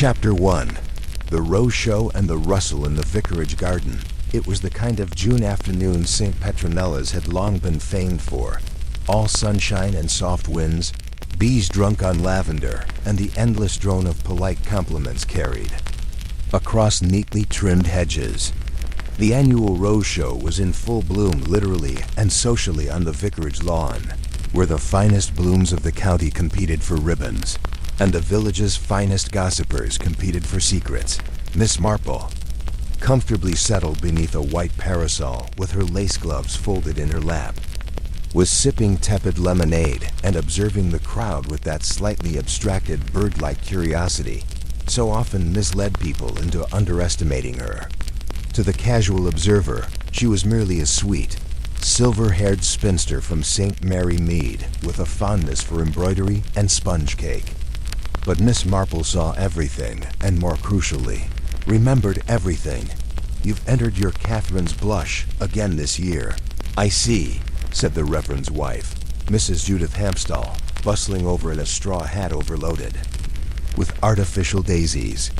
Chapter 1. The Rose Show and the Rustle in the Vicarage Garden. It was the kind of June afternoon St. Petronella's had long been famed for. All sunshine and soft winds, bees drunk on lavender, and the endless drone of polite compliments carried across neatly trimmed hedges. The annual Rose Show was in full bloom literally and socially on the vicarage lawn, where the finest blooms of the county competed for ribbons, and the village's finest gossipers competed for secrets. Miss Marple, comfortably settled beneath a white parasol with her lace gloves folded in her lap, was sipping tepid lemonade and observing the crowd with that slightly abstracted bird-like curiosity so often misled people into underestimating her. To the casual observer, she was merely a sweet, silver-haired spinster from St. Mary Mead with a fondness for embroidery and sponge cake. But Miss Marple saw everything, and more crucially, remembered everything. "You've entered your Catherine's blush again this year." "I see," said the Reverend's wife, Mrs. Judith Hampstall, bustling over in a straw hat overloaded with artificial daisies.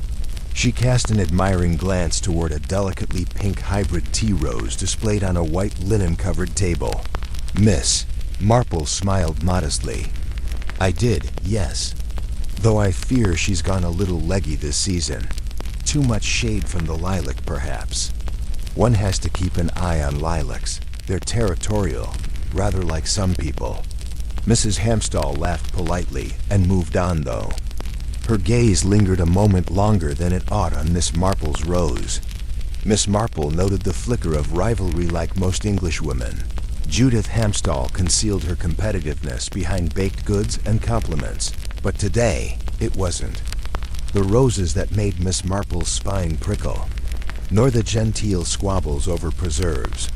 She cast an admiring glance toward a delicately pink hybrid tea rose displayed on a white linen-covered table. Miss Marple smiled modestly. "I did, yes. Though I fear she's gone a little leggy this season. Too much shade from the lilac, perhaps. One has to keep an eye on lilacs. They're territorial, rather like some people." Mrs. Hampstall laughed politely and moved on, though. Her gaze lingered a moment longer than it ought on Miss Marple's rose. Miss Marple noted the flicker of rivalry like most Englishwomen. Judith Hampstall concealed her competitiveness behind baked goods and compliments, but today it wasn't the roses that made Miss Marple's spine prickle, nor the genteel squabbles over preserves.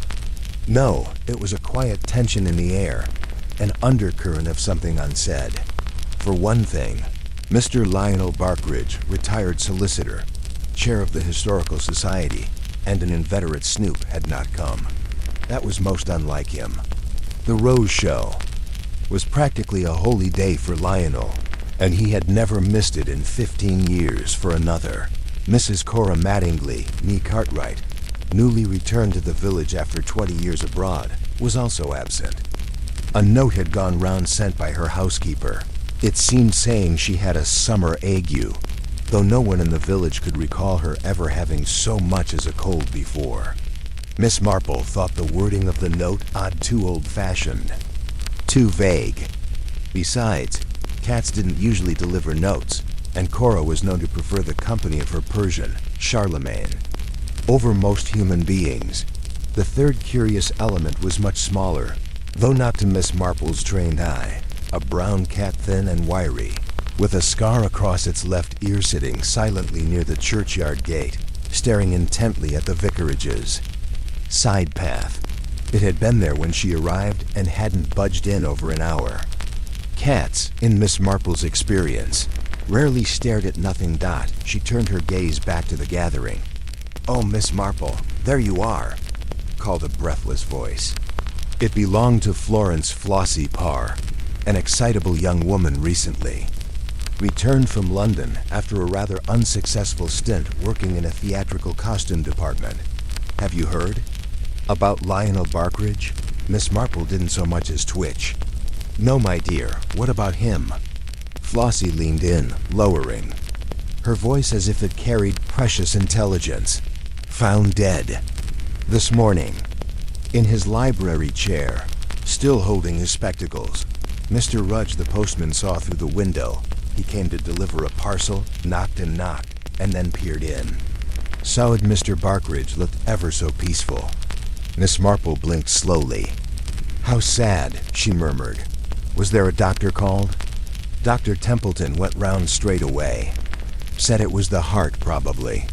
No, it was a quiet tension in the air, an undercurrent of something unsaid. For one thing, Mr. Lionel Barkridge, retired solicitor, chair of the Historical Society, and an inveterate snoop, had not come. That was most unlike him. The Rose Show was practically a holy day for Lionel, and he had never missed it in 15 years for another. Mrs. Cora Mattingly, née Cartwright, newly returned to the village after 20 years abroad, was also absent. A note had gone round sent by her housekeeper. It seemed saying she had a summer ague, though no one in the village could recall her ever having so much as a cold before. Miss Marple thought the wording of the note too old-fashioned, too vague. Besides, cats didn't usually deliver notes, and Cora was known to prefer the company of her Persian, Charlemagne, over most human beings. The third curious element was much smaller, though not to Miss Marple's trained eye. A brown cat, thin and wiry, with a scar across its left ear, sitting silently near the churchyard gate, staring intently at the vicarage's side path. It had been there when she arrived and hadn't budged in over an hour. Cats, in Miss Marple's experience, rarely stared at nothing. She turned her gaze back to the gathering. "Oh, Miss Marple, there you are," called a breathless voice. It belonged to Florence Flossie Parr, an excitable young woman recently returned from London after a rather unsuccessful stint working in a theatrical costume department. "Have you heard about Lionel Barkridge?" Miss Marple didn't so much as twitch. "No, my dear, what about him?" Flossie leaned in, lowering her voice as if it carried precious intelligence. "Found dead this morning, in his library chair, still holding his spectacles. Mr. Rudge, the postman, saw through the window. He came to deliver a parcel, knocked and knocked, and then peered in. Soured Mr. Barkridge looked ever so peaceful." Miss Marple blinked slowly. "How sad," she murmured. "Was there a doctor called?" "Dr. Templeton went round straight away. Said it was the heart, probably.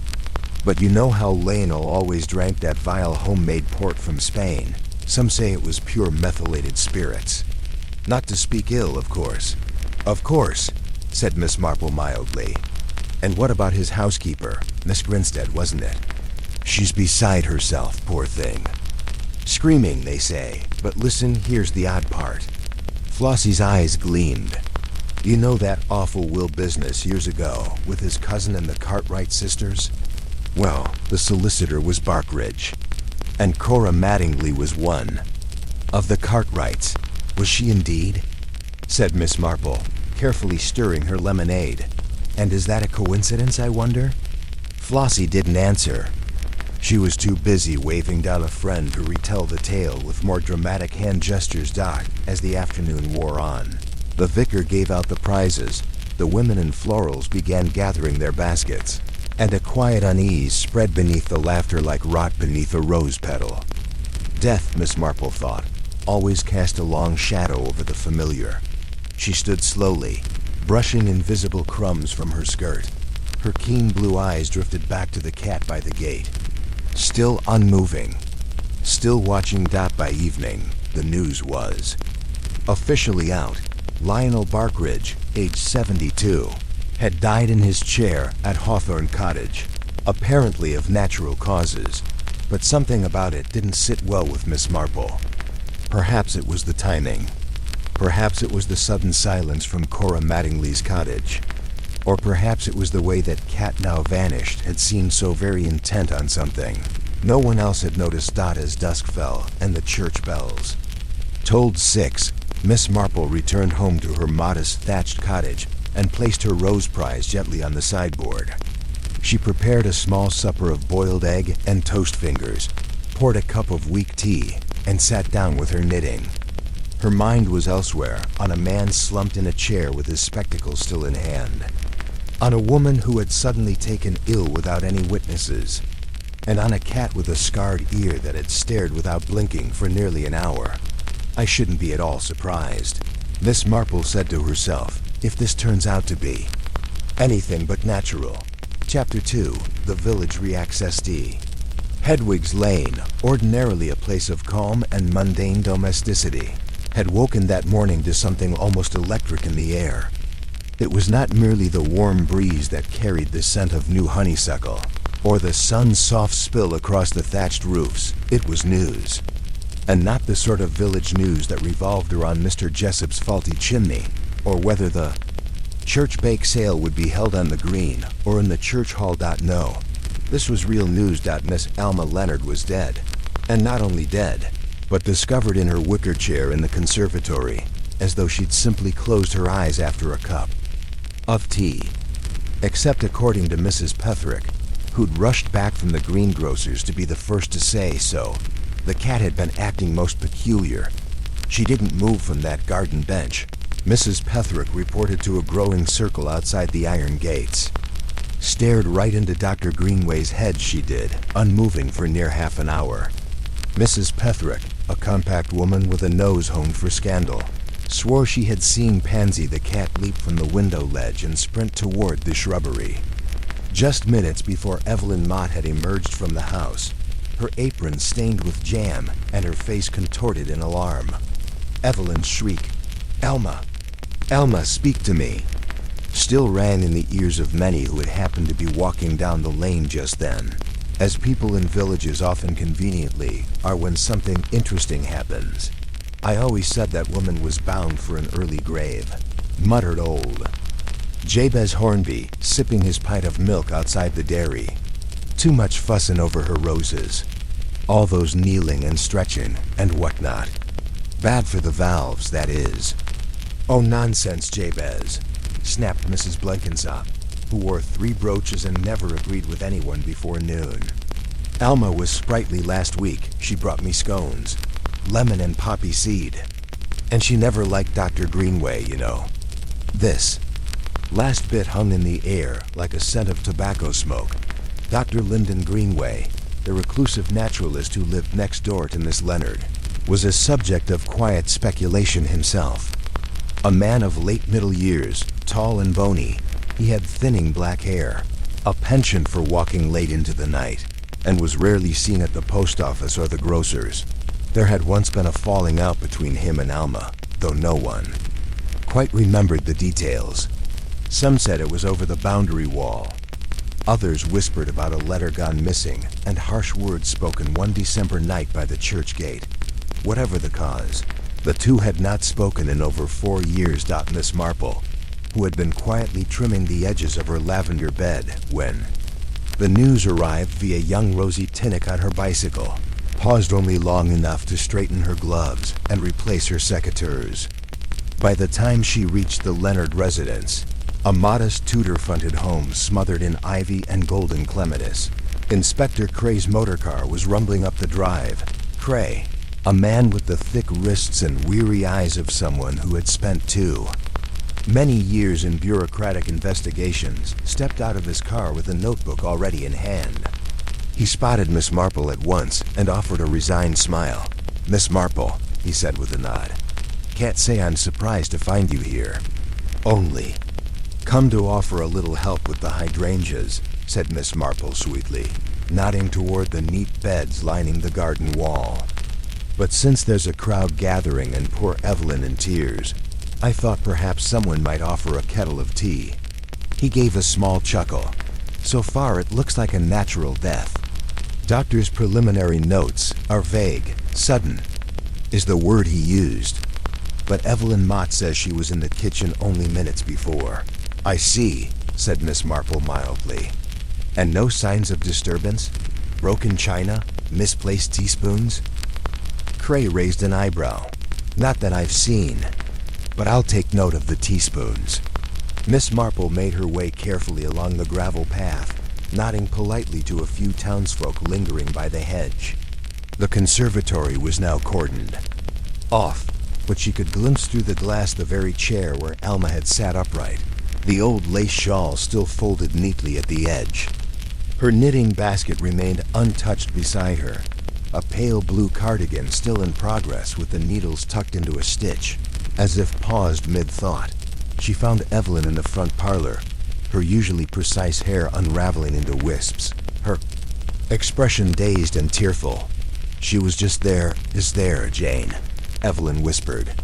But you know how Lionel always drank that vile homemade port from Spain. Some say it was pure methylated spirits. Not to speak ill, of course." "Of course," said Miss Marple mildly. "And what about his housekeeper, Miss Grinstead, wasn't it? She's beside herself, poor thing. Screaming, they say, but listen, here's the odd part." Flossie's eyes gleamed. You know that awful Will business years ago with his cousin and the Cartwright sisters? Well, the solicitor was Barkridge, and Cora Mattingly was one. Of the Cartwrights, was she indeed? Said Miss Marple, carefully stirring her lemonade. And is that a coincidence, I wonder? Flossie didn't answer. She was too busy waving down a friend to retell the tale with more dramatic hand gestures as the afternoon wore on. The vicar gave out the prizes, the women in florals began gathering their baskets, and a quiet unease spread beneath the laughter like rot beneath a rose petal. Death, Miss Marple thought, always cast a long shadow over the familiar. She stood slowly, brushing invisible crumbs from her skirt. Her keen blue eyes drifted back to the cat by the gate. Still unmoving, still watching by evening, the news was. Officially out, Lionel Barkridge, age 72, had died in his chair at Hawthorne Cottage, apparently of natural causes, but something about it didn't sit well with Miss Marple. Perhaps it was the timing. Perhaps it was the sudden silence from Cora Mattingly's cottage. Or perhaps it was the way that Cat Now Vanished had seemed so very intent on something. No one else had noticed as dusk fell and the church bells. Told 6, Miss Marple returned home to her modest thatched cottage and placed her rose prize gently on the sideboard. She prepared a small supper of boiled egg and toast fingers, poured a cup of weak tea, and sat down with her knitting. Her mind was elsewhere, on a man slumped in a chair with his spectacles still in hand, on a woman who had suddenly taken ill without any witnesses, and on a cat with a scarred ear that had stared without blinking for nearly an hour. I shouldn't be at all surprised, Miss Marple said to herself, if this turns out to be anything but natural. Chapter 2, The Village Reacts SD. Hedwig's Lane, ordinarily a place of calm and mundane domesticity, had woken that morning to something almost electric in the air. It was not merely the warm breeze that carried the scent of new honeysuckle, or the sun's soft spill across the thatched roofs. It was news. And not the sort of village news that revolved around Mr. Jessup's faulty chimney, or whether the church bake sale would be held on the green or in the church hall. No, this was real news. Miss Alma Leonard was dead, and not only dead, but discovered in her wicker chair in the conservatory, as though she'd simply closed her eyes after a cup of tea. Except according to Mrs. Petherick, who'd rushed back from the greengrocer's to be the first to say so, the cat had been acting most peculiar. She didn't move from that garden bench, Mrs. Petherick reported to a growing circle outside the iron gates. Stared right into Dr. Greenway's head, she did, unmoving for near half an hour. Mrs. Petherick, a compact woman with a nose honed for scandal, swore she had seen Pansy the cat leap from the window ledge and sprint toward the shrubbery. Just minutes before Evelyn Mott had emerged from the house, her apron stained with jam and her face contorted in alarm. Evelyn's shriek, "Elma! Elma, speak to me!" still rang in the ears of many who had happened to be walking down the lane just then, as people in villages often conveniently are when something interesting happens. "I always said that woman was bound for an early grave," muttered old Jabez Hornby, sipping his pint of milk outside the dairy. "Too much fussin' over her roses. All those kneeling and stretching and whatnot. Bad for the valves, that is." "Oh, nonsense, Jabez," snapped Mrs. Blenkinsop, who wore 3 brooches and never agreed with anyone before noon. "Alma was sprightly last week. She brought me scones, lemon and poppy seed. And she never liked Dr. Greenway, you know." This last bit hung in the air like a scent of tobacco smoke. Dr. Lyndon Greenway, the reclusive naturalist who lived next door to Miss Leonard, was a subject of quiet speculation himself. A man of late middle years, tall and bony, he had thinning black hair, a penchant for walking late into the night, and was rarely seen at the post office or the grocer's. There had once been a falling out between him and Alma, though no one quite remembered the details. Some said it was over the boundary wall. Others whispered about a letter gone missing and harsh words spoken one December night by the church gate. Whatever the cause, the two had not spoken in over 4 years. Miss Marple, who had been quietly trimming the edges of her lavender bed when the news arrived via young Rosie Tinnick on her bicycle, paused only long enough to straighten her gloves and replace her secateurs. By the time she reached the Leonard residence, a modest Tudor-fronted home smothered in ivy and golden clematis, Inspector Cray's motorcar was rumbling up the drive. Cray, a man with the thick wrists and weary eyes of someone who had spent many years in bureaucratic investigations, stepped out of his car with a notebook already in hand. He spotted Miss Marple at once and offered a resigned smile. "Miss Marple," he said with a nod. "Can't say I'm surprised to find you here. Only come to offer a little help with the hydrangeas," said Miss Marple sweetly, nodding toward the neat beds lining the garden wall. "But since there's a crowd gathering and poor Evelyn in tears, I thought perhaps someone might offer a kettle of tea." He gave a small chuckle. "So far it looks like a natural death. Doctor's preliminary notes are vague. Sudden is the word he used. But Evelyn Mott says she was in the kitchen only minutes before." "I see," said Miss Marple mildly. "And no signs of disturbance? Broken china? Misplaced teaspoons?" Cray raised an eyebrow. "Not that I've seen, but I'll take note of the teaspoons." Miss Marple made her way carefully along the gravel path, nodding politely to a few townsfolk lingering by the hedge. The conservatory was now cordoned off, but she could glimpse through the glass the very chair where Alma had sat upright, the old lace shawl still folded neatly at the edge. Her knitting basket remained untouched beside her, a pale blue cardigan still in progress with the needles tucked into a stitch. As if paused mid-thought, she found Evelyn in the front parlor, her usually precise hair unraveling into wisps, her expression dazed and tearful. "She was just there, Jane," Evelyn whispered.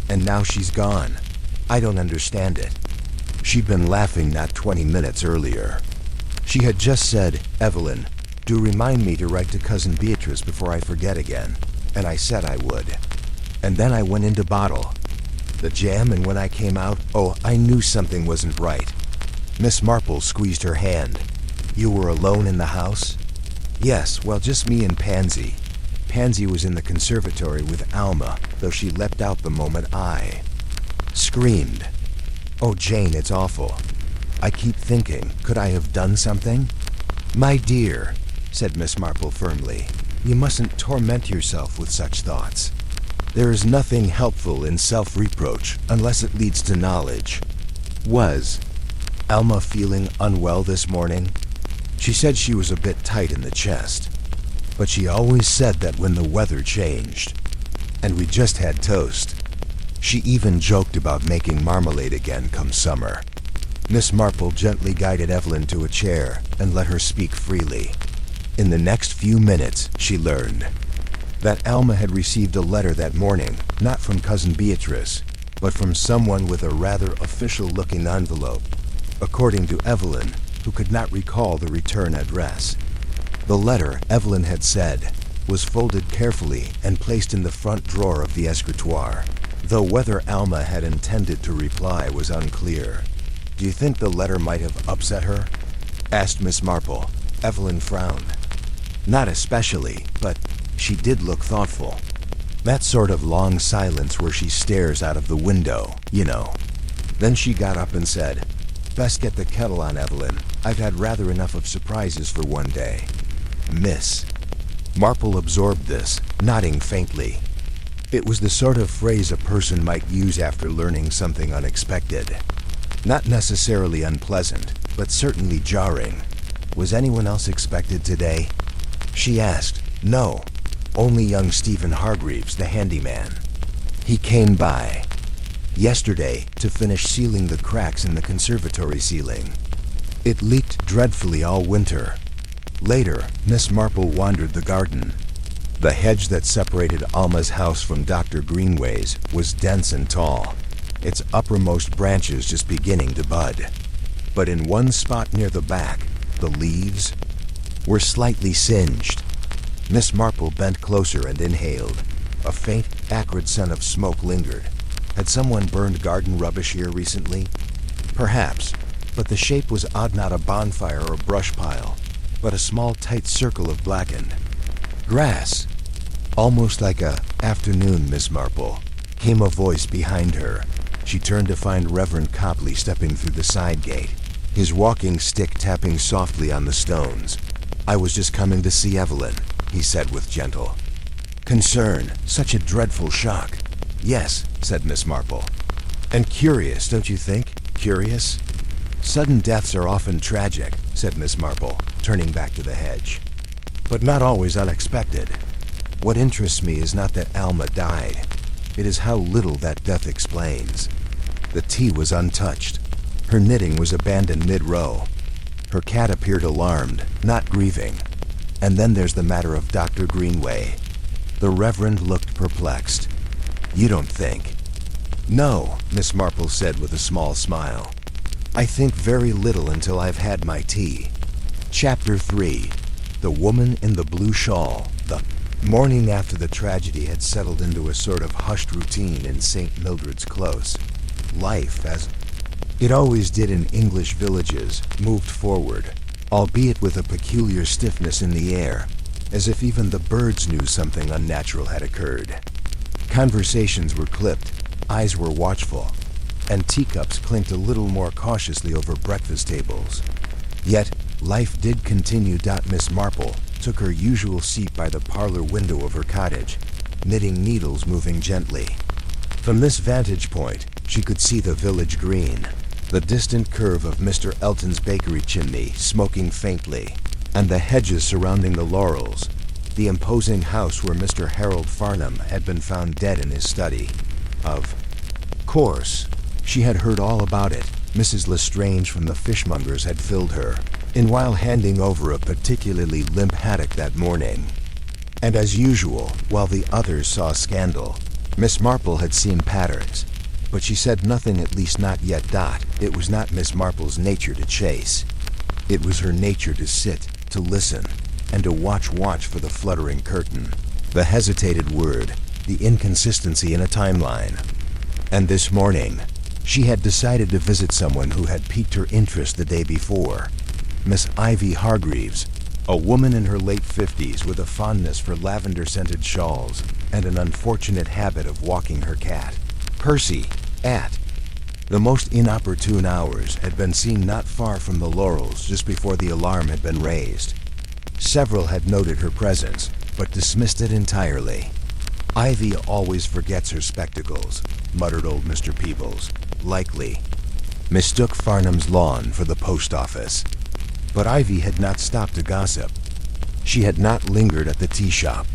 "And now she's gone. I don't understand it. She'd been laughing not 20 minutes earlier. She had just said, 'Evelyn, do remind me to write to Cousin Beatrice before I forget again,' and I said I would. And then I went into bottle. The jam, and when I came out, I knew something wasn't right." Miss Marple squeezed her hand. "You were alone in the house?" "Yes, well, just me and Pansy. Pansy was in the conservatory with Alma, though she leapt out the moment I screamed. Oh, Jane, it's awful. I keep thinking, could I have done something?" "My dear," said Miss Marple firmly, "you mustn't torment yourself with such thoughts. There is nothing helpful in self-reproach unless it leads to knowledge. Was Alma feeling unwell this morning? She said she was a bit tight in the chest, but she always said that when the weather changed, and we just had toast. She even joked about making marmalade again come summer." Miss Marple gently guided Evelyn to a chair and let her speak freely. In the next few minutes, she learned that Alma had received a letter that morning, not from Cousin Beatrice, but from someone with a rather official-looking envelope, according to Evelyn, who could not recall the return address. The letter, Evelyn had said, was folded carefully and placed in the front drawer of the escritoire, though whether Alma had intended to reply was unclear. "Do you think the letter might have upset her?" asked Miss Marple. Evelyn frowned. "Not especially, but she did look thoughtful. That sort of long silence where she stares out of the window, you know." Then she got up and said, "Best get the kettle on, Evelyn. I've had rather enough of surprises for one day." Miss Marple absorbed this, nodding faintly. It was the sort of phrase a person might use after learning something unexpected. Not necessarily unpleasant, but certainly jarring. "Was anyone else expected today?" she asked. "No, only young Stephen Hargreaves, the handyman. He came by yesterday to finish sealing the cracks in the conservatory ceiling. It leaked dreadfully all winter." Later, Miss Marple wandered the garden. The hedge that separated Alma's house from Dr. Greenway's was dense and tall, its uppermost branches just beginning to bud. But in one spot near the back, the leaves were slightly singed. Miss Marple bent closer and inhaled. A faint, acrid scent of smoke lingered. Had someone burned garden rubbish here recently? Perhaps, but the shape was odd, not a bonfire or brush pile, but a small tight circle of blackened grass. Almost like a afternoon, Miss Marple, came a voice behind her. She turned to find Reverend Copley stepping through the side gate, his walking stick tapping softly on the stones. "I was just coming to see Evelyn," he said with gentle concern. "Such a dreadful shock." "Yes," said Miss Marple. "And curious, don't you think? Curious?" "Sudden deaths are often tragic," said Miss Marple, turning back to the hedge. "But not always unexpected. What interests me is not that Alma died. It is how little that death explains." The tea was untouched. Her knitting was abandoned mid-row. Her cat appeared alarmed, not grieving. And then there's the matter of Dr. Greenway. The Reverend looked perplexed. "You don't think?" "No," Miss Marple said with a small smile. "I think very little until I've had my tea." Chapter 3. The Woman in the Blue Shawl. The morning after the tragedy had settled into a sort of hushed routine in St. Mildred's Close. Life, as it always did in English villages, moved forward, albeit with a peculiar stiffness in the air, as if even the birds knew something unnatural had occurred. Conversations were clipped, eyes were watchful, and teacups clinked a little more cautiously over breakfast tables. Yet, life did continue. Miss Marple took her usual seat by the parlor window of her cottage, knitting needles moving gently. From this vantage point, she could see the village green, the distant curve of Mr. Elton's bakery chimney smoking faintly, and the hedges surrounding the laurels, the imposing house where Mr. Harold Farnham had been found dead in his study. Of course, she had heard all about it. Mrs. Lestrange from the fishmonger's had filled her in while handing over a particularly limp haddock that morning. And as usual, while the others saw scandal, Miss Marple had seen patterns, but she said nothing, at least not yet. It was not Miss Marple's nature to chase. It was her nature to sit, to listen, and to watch for the fluttering curtain, the hesitated word, the inconsistency in a timeline. And this morning, she had decided to visit someone who had piqued her interest the day before. Miss Ivy Hargreaves, a woman in her late 50s with a fondness for lavender-scented shawls and an unfortunate habit of walking her cat, Percy, at the most inopportune hours, had been seen not far from the laurels just before the alarm had been raised. Several had noted her presence, but dismissed it entirely. "Ivy always forgets her spectacles," muttered old Mr. Peebles. "Likely mistook Farnham's lawn for the post office." But Ivy had not stopped to gossip. She had not lingered at the tea shop.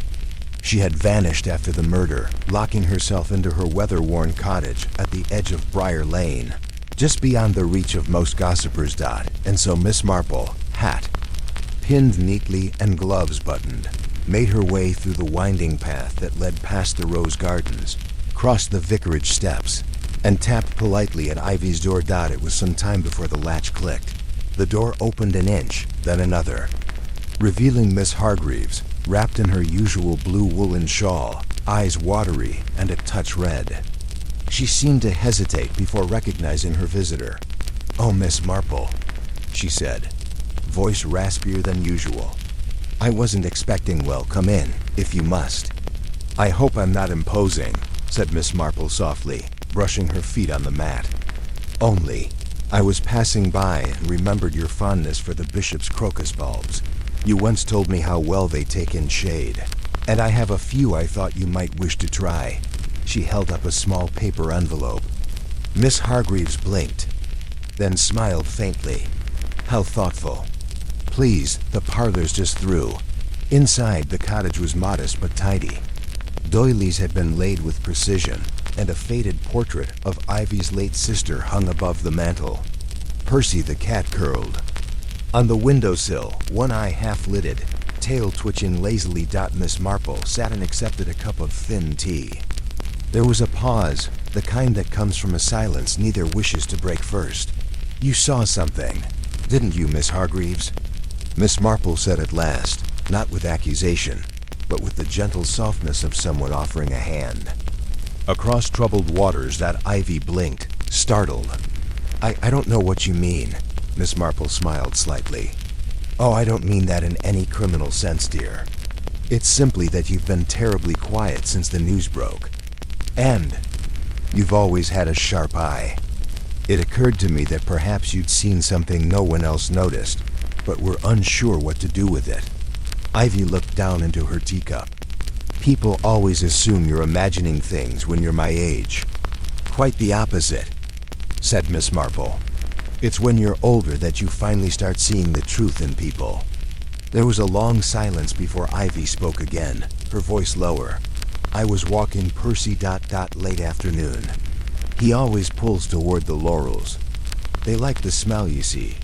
She had vanished after the murder, locking herself into her weather-worn cottage at the edge of Briar Lane, just beyond the reach of most gossipers. And so Miss Marple, hat pinned neatly and gloves buttoned, made her way through the winding path that led past the rose gardens, crossed the vicarage steps, and tapped politely at Ivy's door. It was some time before the latch clicked. The door opened an inch, then another, revealing Miss Hargreaves, wrapped in her usual blue woolen shawl, eyes watery and a touch red. She seemed to hesitate before recognizing her visitor. "Oh, Miss Marple," she said, voice raspier than usual. "I wasn't expecting. Well, come in, if you must." "I hope I'm not imposing," said Miss Marple softly, brushing her feet on the mat. "Only, I was passing by and remembered your fondness for the bishop's crocus bulbs. You once told me how well they take in shade, and I have a few I thought you might wish to try." She held up a small paper envelope. Miss Hargreaves blinked, then smiled faintly. "How thoughtful. Please, the parlor's just through." Inside, the cottage was modest but tidy. Doilies had been laid with precision, and a faded portrait of Ivy's late sister hung above the mantel. Percy the cat curled on the windowsill, one eye half-lidded, tail twitching lazily. Miss Marple sat and accepted a cup of thin tea. There was a pause, the kind that comes from a silence neither wishes to break first. "You saw something, didn't you, Miss Hargreaves?" Miss Marple said at last, not with accusation, but with the gentle softness of someone offering a hand. Across troubled waters, that Ivy blinked, startled. I don't know what you mean. Miss Marple smiled slightly. Oh, I don't mean that in any criminal sense, dear. It's simply that you've been terribly quiet since the news broke. And you've always had a sharp eye. It occurred to me that perhaps you'd seen something no one else noticed, but were unsure what to do with it. Ivy looked down into her teacup. People always assume you're imagining things when you're my age. Quite the opposite, said Miss Marple. It's when you're older that you finally start seeing the truth in people. There was a long silence before Ivy spoke again, her voice lower. I was walking Percy ... late afternoon. He always pulls toward the laurels. They like the smell, you see,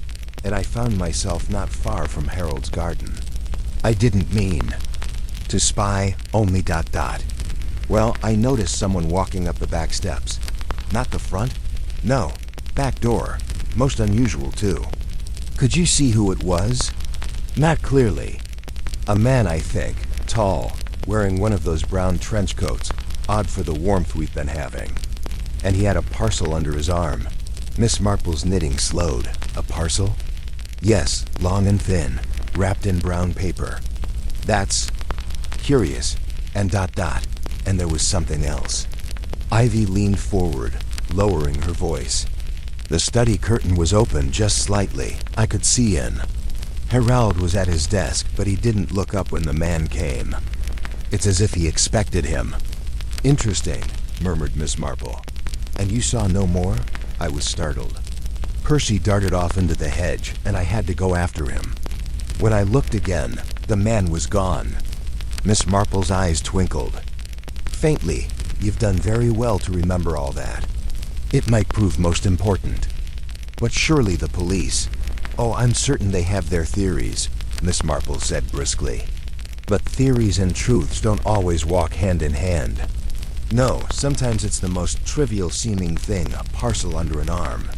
and I found myself not far from Harold's garden. I didn't mean to spy, only ... Well, I noticed someone walking up the back steps. Not the front? No, back door. Most unusual, too. Could you see who it was? Not clearly. A man, I think, tall, wearing one of those brown trench coats, odd for the warmth we've been having. And he had a parcel under his arm. Miss Marple's knitting slowed. A parcel? Yes, long and thin, wrapped in brown paper. That's curious, and ... and there was something else. Ivy leaned forward, lowering her voice. The study curtain was open just slightly. I could see in. Harold was at his desk, but he didn't look up when the man came. It's as if he expected him. Interesting, murmured Miss Marple. And you saw no more? I was startled. Percy darted off into the hedge, and I had to go after him. When I looked again, the man was gone. Miss Marple's eyes twinkled. Faintly, you've done very well to remember all that. It might prove most important. But surely the police... Oh, I'm certain they have their theories, Miss Marple said briskly. But theories and truths don't always walk hand in hand. No, sometimes it's the most trivial-seeming thing, a parcel under an arm.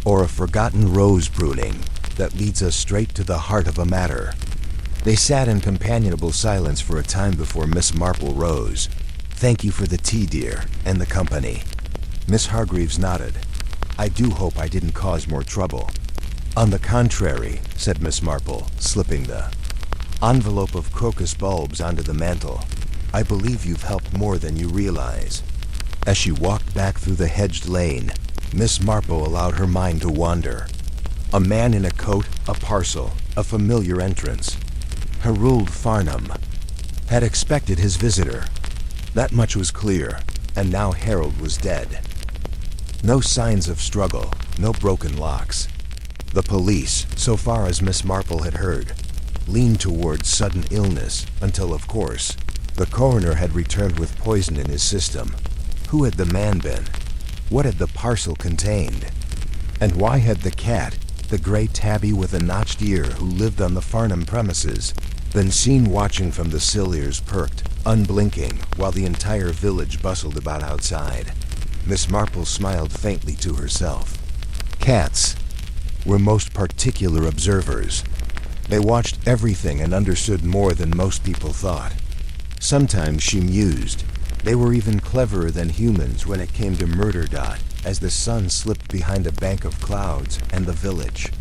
Or a forgotten rose pruning that leads us straight to the heart of a matter. They sat in companionable silence for a time before Miss Marple rose. Thank you for the tea, dear, and the company. Miss Hargreaves nodded. I do hope I didn't cause more trouble. On the contrary, said Miss Marple, slipping the envelope of crocus bulbs onto the mantel. I believe you've helped more than you realize. As she walked back through the hedged lane, Miss Marple allowed her mind to wander. A man in a coat, a parcel, a familiar entrance. Harold Farnham had expected his visitor. That much was clear, and now Harold was dead. No signs of struggle, no broken locks. The police, so far as Miss Marple had heard, leaned towards sudden illness until, of course, the coroner had returned with poison in his system. Who had the man been? What had the parcel contained? And why had the cat, the gray tabby with a notched ear who lived on the Farnham premises, been seen watching from the sill, ears perked, unblinking, while the entire village bustled about outside? Miss Marple smiled faintly to herself. Cats were most particular observers. They watched everything and understood more than most people thought. Sometimes, she mused, they were even cleverer than humans when it came to murder. As the sun slipped behind a bank of clouds and the village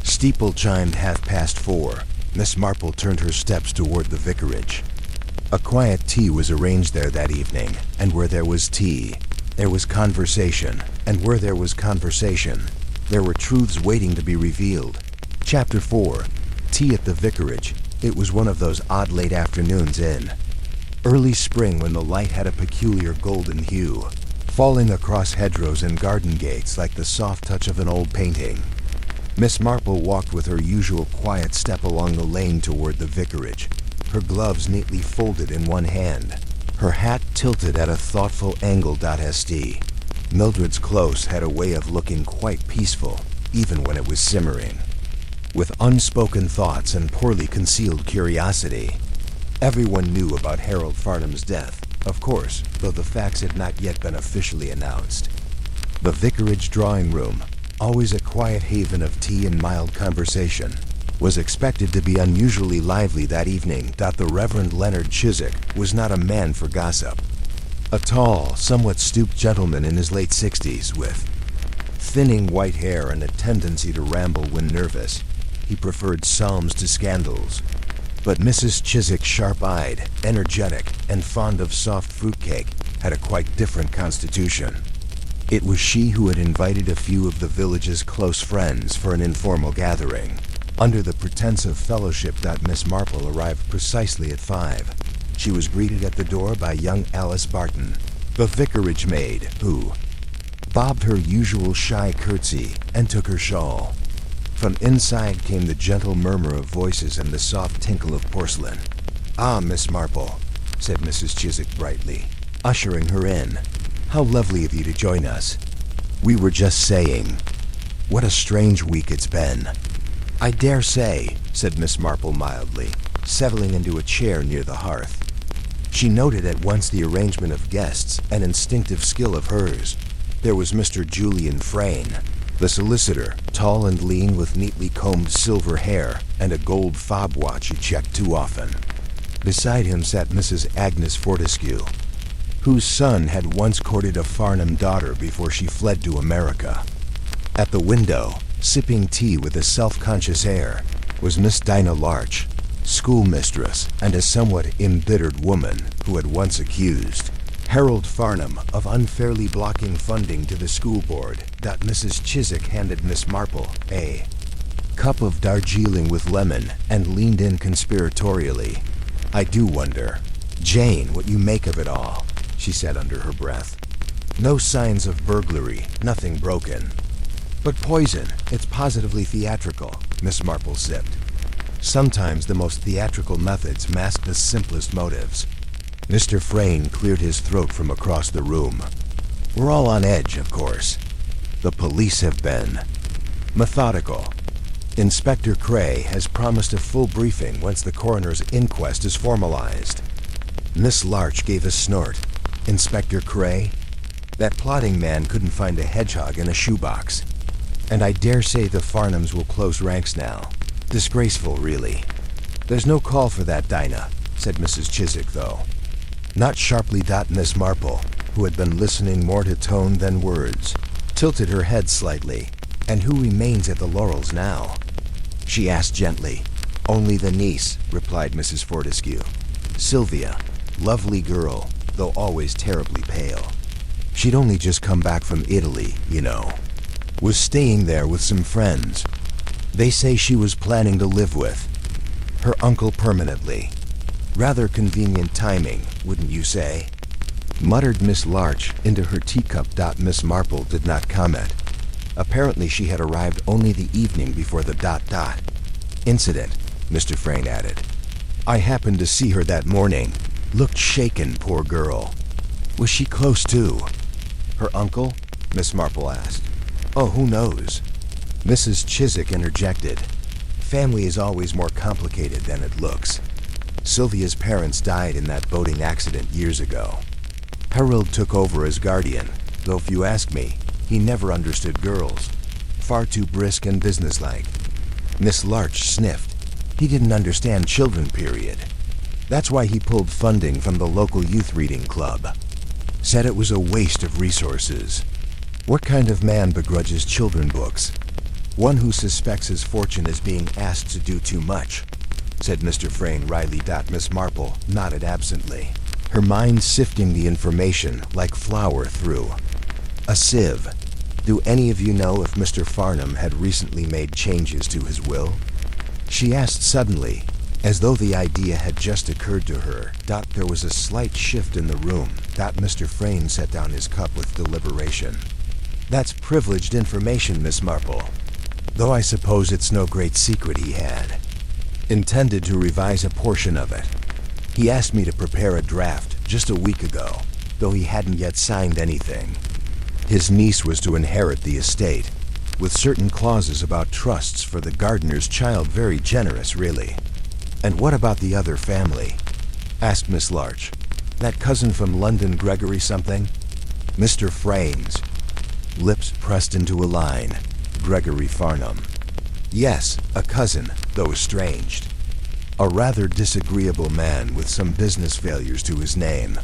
steeple chimed 4:30. Miss Marple turned her steps toward the vicarage. A quiet tea was arranged there that evening, and where there was tea, there was conversation, and where there was conversation, there were truths waiting to be revealed. Chapter 4. Tea at the vicarage. It was one of those odd late afternoons in early spring when the light had a peculiar golden hue, falling across hedgerows and garden gates like the soft touch of an old painting. Miss Marple walked with her usual quiet step along the lane toward the vicarage, her gloves neatly folded in one hand, her hat tilted at a thoughtful angle. St. Mildred's close had a way of looking quite peaceful, even when it was simmering, with unspoken thoughts and poorly concealed curiosity. Everyone knew about Harold Farnham's death, of course, though the facts had not yet been officially announced. The vicarage drawing room, always a quiet haven of tea and mild conversation, was expected to be unusually lively that evening. The Reverend Leonard Chiswick was not a man for gossip. A tall, somewhat stooped gentleman in his late 60s with Thinning white hair and a tendency to ramble when nervous, he preferred psalms to scandals. But Mrs. Chiswick, sharp-eyed, energetic, and fond of soft fruitcake, had a quite different constitution. It was she who had invited a few of the village's close friends for an informal gathering. Under the pretense of fellowship, Miss Marple arrived precisely at 5. She was greeted at the door by young Alice Barton, the vicarage maid, who bobbed her usual shy curtsy and took her shawl. From inside came the gentle murmur of voices and the soft tinkle of porcelain. "Ah, Miss Marple," said Mrs. Chiswick brightly, ushering her in. "How lovely of you to join us. We were just saying, what a strange week it's been." "I dare say," said Miss Marple mildly, settling into a chair near the hearth. She noted at once the arrangement of guests, an instinctive skill of hers. There was Mr. Julian Frayne, the solicitor, tall and lean with neatly combed silver hair and a gold fob watch he checked too often. Beside him sat Mrs. Agnes Fortescue, whose son had once courted a Farnham daughter before she fled to America. At the window, sipping tea with a self-conscious air, was Miss Dinah Larch, schoolmistress and a somewhat embittered woman who had once accused Harold Farnham of unfairly blocking funding to the school board. Mrs. Chiswick handed Miss Marple a cup of Darjeeling with lemon and leaned in conspiratorially. "I do wonder, Jane, what you make of it all," she said under her breath. "No signs of burglary, nothing broken." "But poison, it's positively theatrical," Miss Marple sipped. "Sometimes the most theatrical methods mask the simplest motives." Mr. Frayne cleared his throat from across the room. "We're all on edge, of course. The police have been methodical. Inspector Cray has promised a full briefing once the coroner's inquest is formalized." Miss Larch gave a snort. "Inspector Cray? That plotting man couldn't find a hedgehog in a shoebox. And I dare say the Farnhams will close ranks now. Disgraceful, really." "There's no call for that, Dinah," said Mrs. Chiswick, though. Not sharply. Miss Marple, who had been listening more to tone than words, tilted her head slightly. "And who remains at the Laurels now?" she asked gently. "Only the niece," replied Mrs. Fortescue. "Sylvia, lovely girl, though always terribly pale. She'd only just come back from Italy, you know. Was staying there with some friends. They say she was planning to live with her uncle permanently. Rather convenient timing, wouldn't you say?" muttered Miss Larch into her teacup. Miss Marple did not comment. Apparently she had arrived only the evening before the incident, Mr. Frayne added. "I happened to see her that morning. Looked shaken, poor girl." "Was she close to her uncle?" Miss Marple asked. "Oh, who knows?" Mrs. Chiswick interjected. "Family is always more complicated than it looks. Sylvia's parents died in that boating accident years ago. Harold took over as guardian, though if you ask me, he never understood girls. Far too brisk and businesslike." Miss Larch sniffed. "He didn't understand children, period. That's why he pulled funding from the local youth reading club. Said it was a waste of resources. What kind of man begrudges children books? One who suspects his fortune is being asked to do too much," said Mr. Frayne wryly. Miss Marple nodded absently, her mind sifting the information like flour through a sieve. "Do any of you know if Mr. Farnham had recently made changes to his will?" she asked suddenly, as though the idea had just occurred to her. There was a slight shift in the room. Mr. Frayne set down his cup with deliberation. "That's privileged information, Miss Marple. Though I suppose it's no great secret he had. Intended to revise a portion of it. He asked me to prepare a draft just a week ago, though he hadn't yet signed anything. His niece was to inherit the estate, with certain clauses about trusts for the gardener's child. Very generous, really." "And what about the other family?" asked Miss Larch. "That cousin from London, Gregory something?" Mr. Frayne's lips pressed into a line. "Gregory Farnham. Yes, a cousin, though estranged. A rather disagreeable man with some business failures to his name.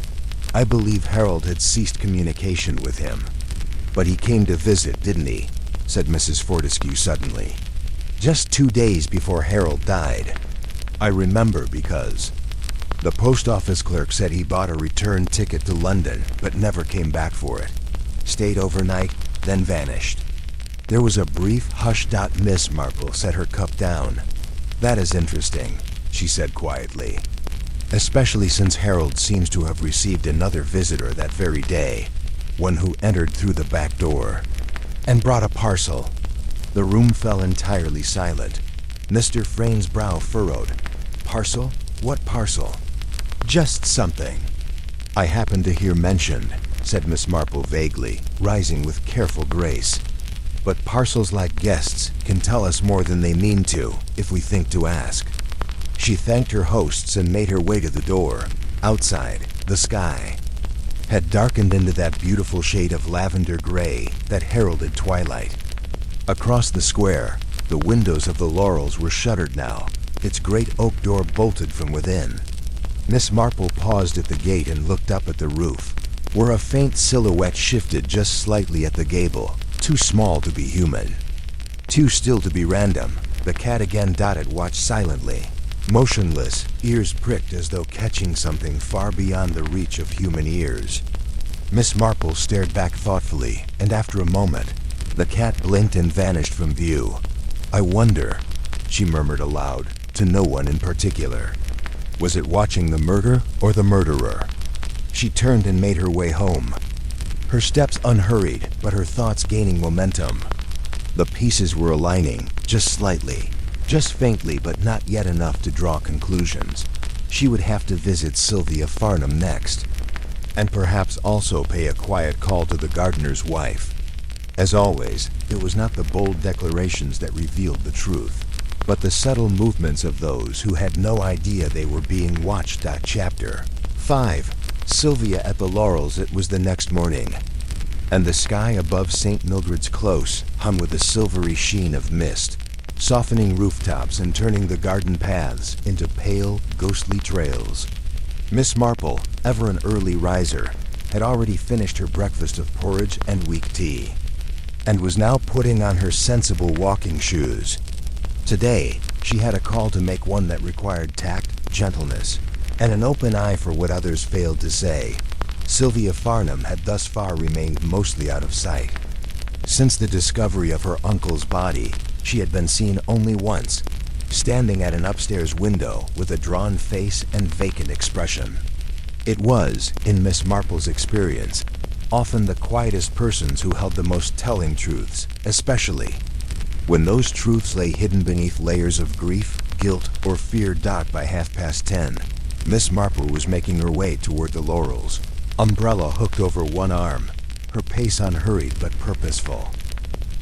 I believe Harold had ceased communication with him." "But he came to visit, didn't he?" said Mrs. Fortescue suddenly. "Just 2 days before Harold died. I remember because the post office clerk said he bought a return ticket to London, but never came back for it. Stayed overnight, then vanished." There was a brief hush. Miss Marple set her cup down. "That is interesting," she said quietly. "Especially since Harold seems to have received another visitor that very day, one who entered through the back door and brought a parcel." The room fell entirely silent. Mr. Frayn's brow furrowed. "Parcel? What parcel?" "Just something I happened to hear mentioned," said Miss Marple vaguely, rising with careful grace. "But parcels like guests can tell us more than they mean to, if we think to ask." She thanked her hosts and made her way to the door. Outside, the sky had darkened into that beautiful shade of lavender gray that heralded twilight. Across the square, the windows of the Laurels were shuttered now, its great oak door bolted from within. Miss Marple paused at the gate and looked up at the roof, where a faint silhouette shifted just slightly at the gable, too small to be human, too still to be random. The cat again watched silently, motionless, ears pricked as though catching something far beyond the reach of human ears. Miss Marple stared back thoughtfully, and after a moment, the cat blinked and vanished from view. "I wonder," she murmured aloud, to no one in particular. Was it watching the murder or the murderer? She turned and made her way home, her steps unhurried, but her thoughts gaining momentum. The pieces were aligning, just slightly, just faintly, but not yet enough to draw conclusions. She would have to visit Sylvia Farnham next, and perhaps also pay a quiet call to the gardener's wife. As always, it was not the bold declarations that revealed the truth, but the subtle movements of those who had no idea they were being watched. Chapter 5. Sylvia at the Laurels. It was the next morning, and the sky above St. Mildred's Close hung with a silvery sheen of mist, softening rooftops and turning the garden paths into pale, ghostly trails. Miss Marple, ever an early riser, had already finished her breakfast of porridge and weak tea, and was now putting on her sensible walking shoes. Today, she had a call to make, one that required tact, gentleness, and an open eye for what others failed to say. Sylvia Farnham had thus far remained mostly out of sight. Since the discovery of her uncle's body, she had been seen only once, standing at an upstairs window with a drawn face and vacant expression. It was, in Miss Marple's experience, often the quietest persons who held the most telling truths, especially when those truths lay hidden beneath layers of grief, guilt, or fear. By 10:30, Miss Marple was making her way toward the Laurels, umbrella hooked over one arm, her pace unhurried but purposeful.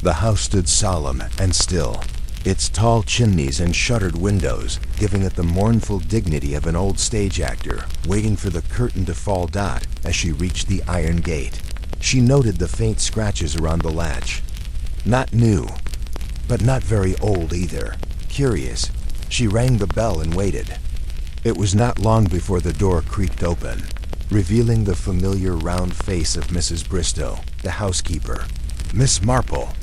The house stood solemn and still, its tall chimneys and shuttered windows giving it the mournful dignity of an old stage actor waiting for the curtain to fall. As she reached the iron gate, she noted the faint scratches around the latch. Not new, but not very old either. Curious, she rang the bell and waited. It was not long before the door creaked open, revealing the familiar round face of Mrs. Bristow, the housekeeper. "Miss Marple,"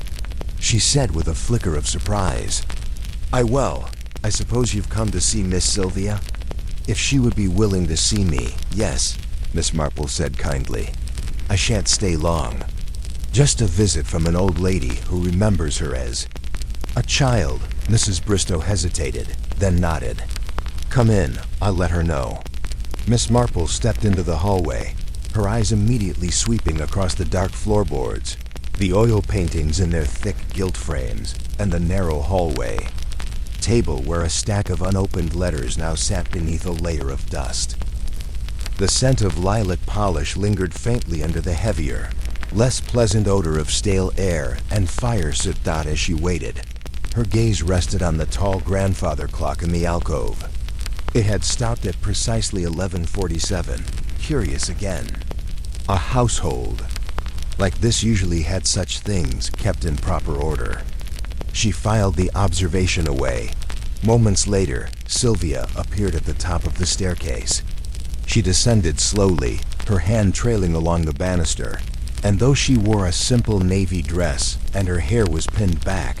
she said with a flicker of surprise. I suppose you've come to see Miss Sylvia?" "If she would be willing to see me, yes," Miss Marple said kindly. "I shan't stay long. Just a visit from an old lady who remembers her as a child." Mrs. Bristow hesitated, then nodded. "Come in, I'll let her know." Miss Marple stepped into the hallway, her eyes immediately sweeping across the dark floorboards, the oil paintings in their thick gilt frames, and the narrow hallway table where a stack of unopened letters now sat beneath a layer of dust. The scent of lilac polish lingered faintly under the heavier, less pleasant odor of stale air and fire soot. As she waited, her gaze rested on the tall grandfather clock in the alcove. It had stopped at precisely 11:47. Curious again. A household like this usually had such things kept in proper order. She filed the observation away. Moments later, Sylvia appeared at the top of the staircase. She descended slowly, her hand trailing along the banister, And though she wore a simple navy dress and her hair was pinned back,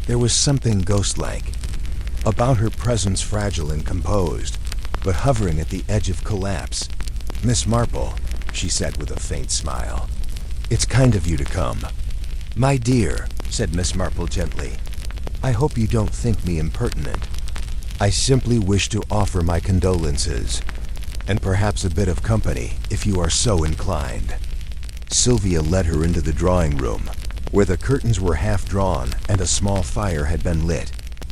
there was something ghost-like about her presence, fragile and composed, but hovering at the edge of collapse. "Miss Marple," she said with a faint smile, "it's kind of you to come." "My dear," said Miss Marple gently, "I hope you don't think me impertinent. I simply wish to offer my condolences, and perhaps a bit of company, if you are so inclined." Sylvia led her into the drawing room, where the curtains were half drawn and a small fire had been lit.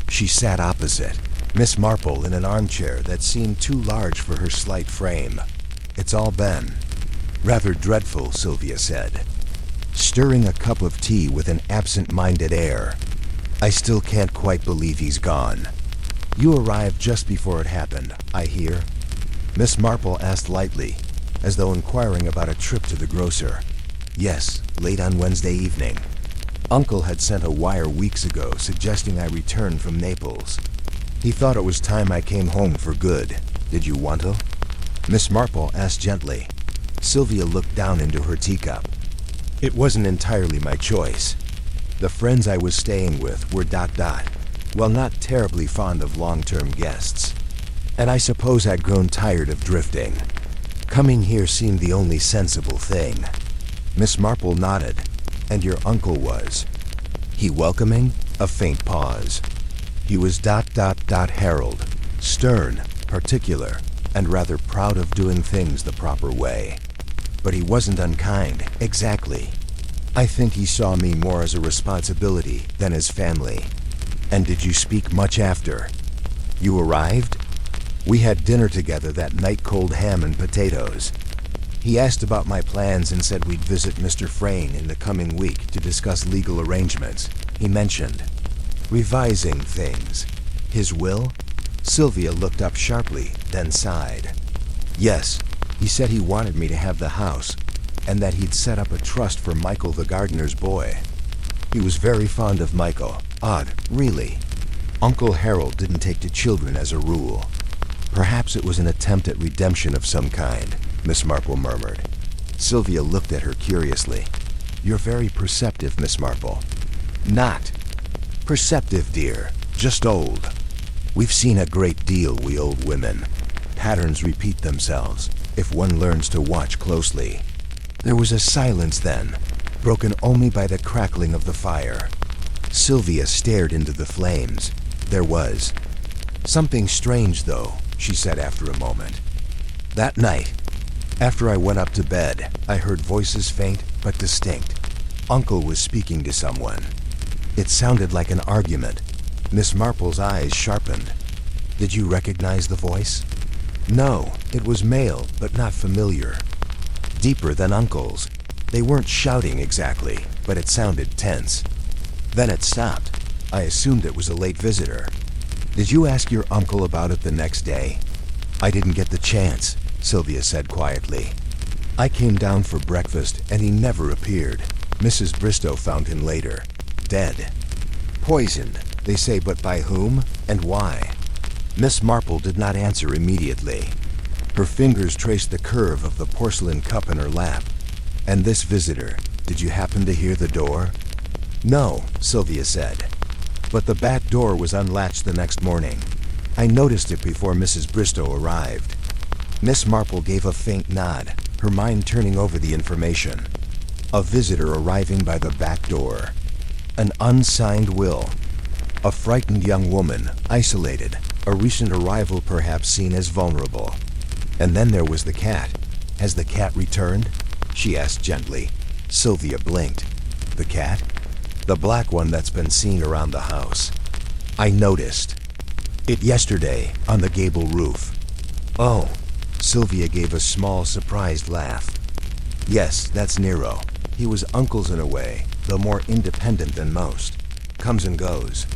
She sat opposite Miss Marple in an armchair that seemed too large for her slight frame. "It's all been rather dreadful," Sylvia said, stirring a cup of tea with an absent-minded air. "I still can't quite believe he's gone." "You arrived just before it happened, I hear?" Miss Marple asked lightly, as though inquiring about a trip to the grocer. "Yes, late on Wednesday evening. Uncle had sent a wire weeks ago suggesting I return from Naples. He thought it was time I came home for good. Did you want to?" Miss Marple asked gently. Sylvia looked down into her teacup. "It wasn't entirely my choice. The friends I was staying with were ... well, not terribly fond of long-term guests. And I suppose I'd grown tired of drifting. Coming here seemed the only sensible thing." Miss Marple nodded. "And your uncle was he welcoming?" A faint pause. "He was ... Harold. Stern, particular, and rather proud of doing things the proper way. But he wasn't unkind, exactly. I think he saw me more as a responsibility than as family." "And did you speak much after you arrived?" "We had dinner together that night, cold ham and potatoes. He asked about my plans and said we'd visit Mr. Frayne in the coming week to discuss legal arrangements. He mentioned revising things." "His will?" Sylvia looked up sharply, then sighed. "Yes, he said he wanted me to have the house, and that he'd set up a trust for Michael the gardener's boy. He was very fond of Michael. Odd, really. Uncle Harold didn't take to children as a rule." "Perhaps it was an attempt at redemption of some kind," Miss Marple murmured. Sylvia looked at her curiously. "You're very perceptive, Miss Marple." "Not perceptive, dear. Just old. We've seen a great deal, we old women. Patterns repeat themselves, if one learns to watch closely." There was a silence then, broken only by the crackling of the fire. Sylvia stared into the flames. There was something strange, though, she said after a moment. "That night, after I went up to bed, I heard voices, faint but distinct. Uncle was speaking to someone. It sounded like an argument." Miss Marple's eyes sharpened. "Did you recognize the voice?" "No, it was male, but not familiar. Deeper than Uncle's. They weren't shouting exactly, but it sounded tense. Then it stopped. I assumed it was a late visitor." "Did you ask your uncle about it the next day?" "I didn't get the chance," Sylvia said quietly. "I came down for breakfast and he never appeared. Mrs. Bristow found him later. Dead. Poisoned, they say, but by whom and why?" Miss Marple did not answer immediately. Her fingers traced the curve of the porcelain cup in her lap. "And this visitor, did you happen to hear the door?" "No," Sylvia said. "But the back door was unlatched the next morning. I noticed it before Mrs. Bristow arrived." Miss Marple gave a faint nod, her mind turning over the information. A visitor arriving by the back door. An unsigned will. A frightened young woman, isolated, a recent arrival perhaps seen as vulnerable. And then there was the cat. "Has the cat returned?" she asked gently. Sylvia blinked. "The cat?" "The black one that's been seen around the house. I noticed it yesterday on the gable roof." "Oh," Sylvia gave a small, surprised laugh. "Yes, that's Nero. He was Uncle's in a way, though more independent than most. Comes and goes.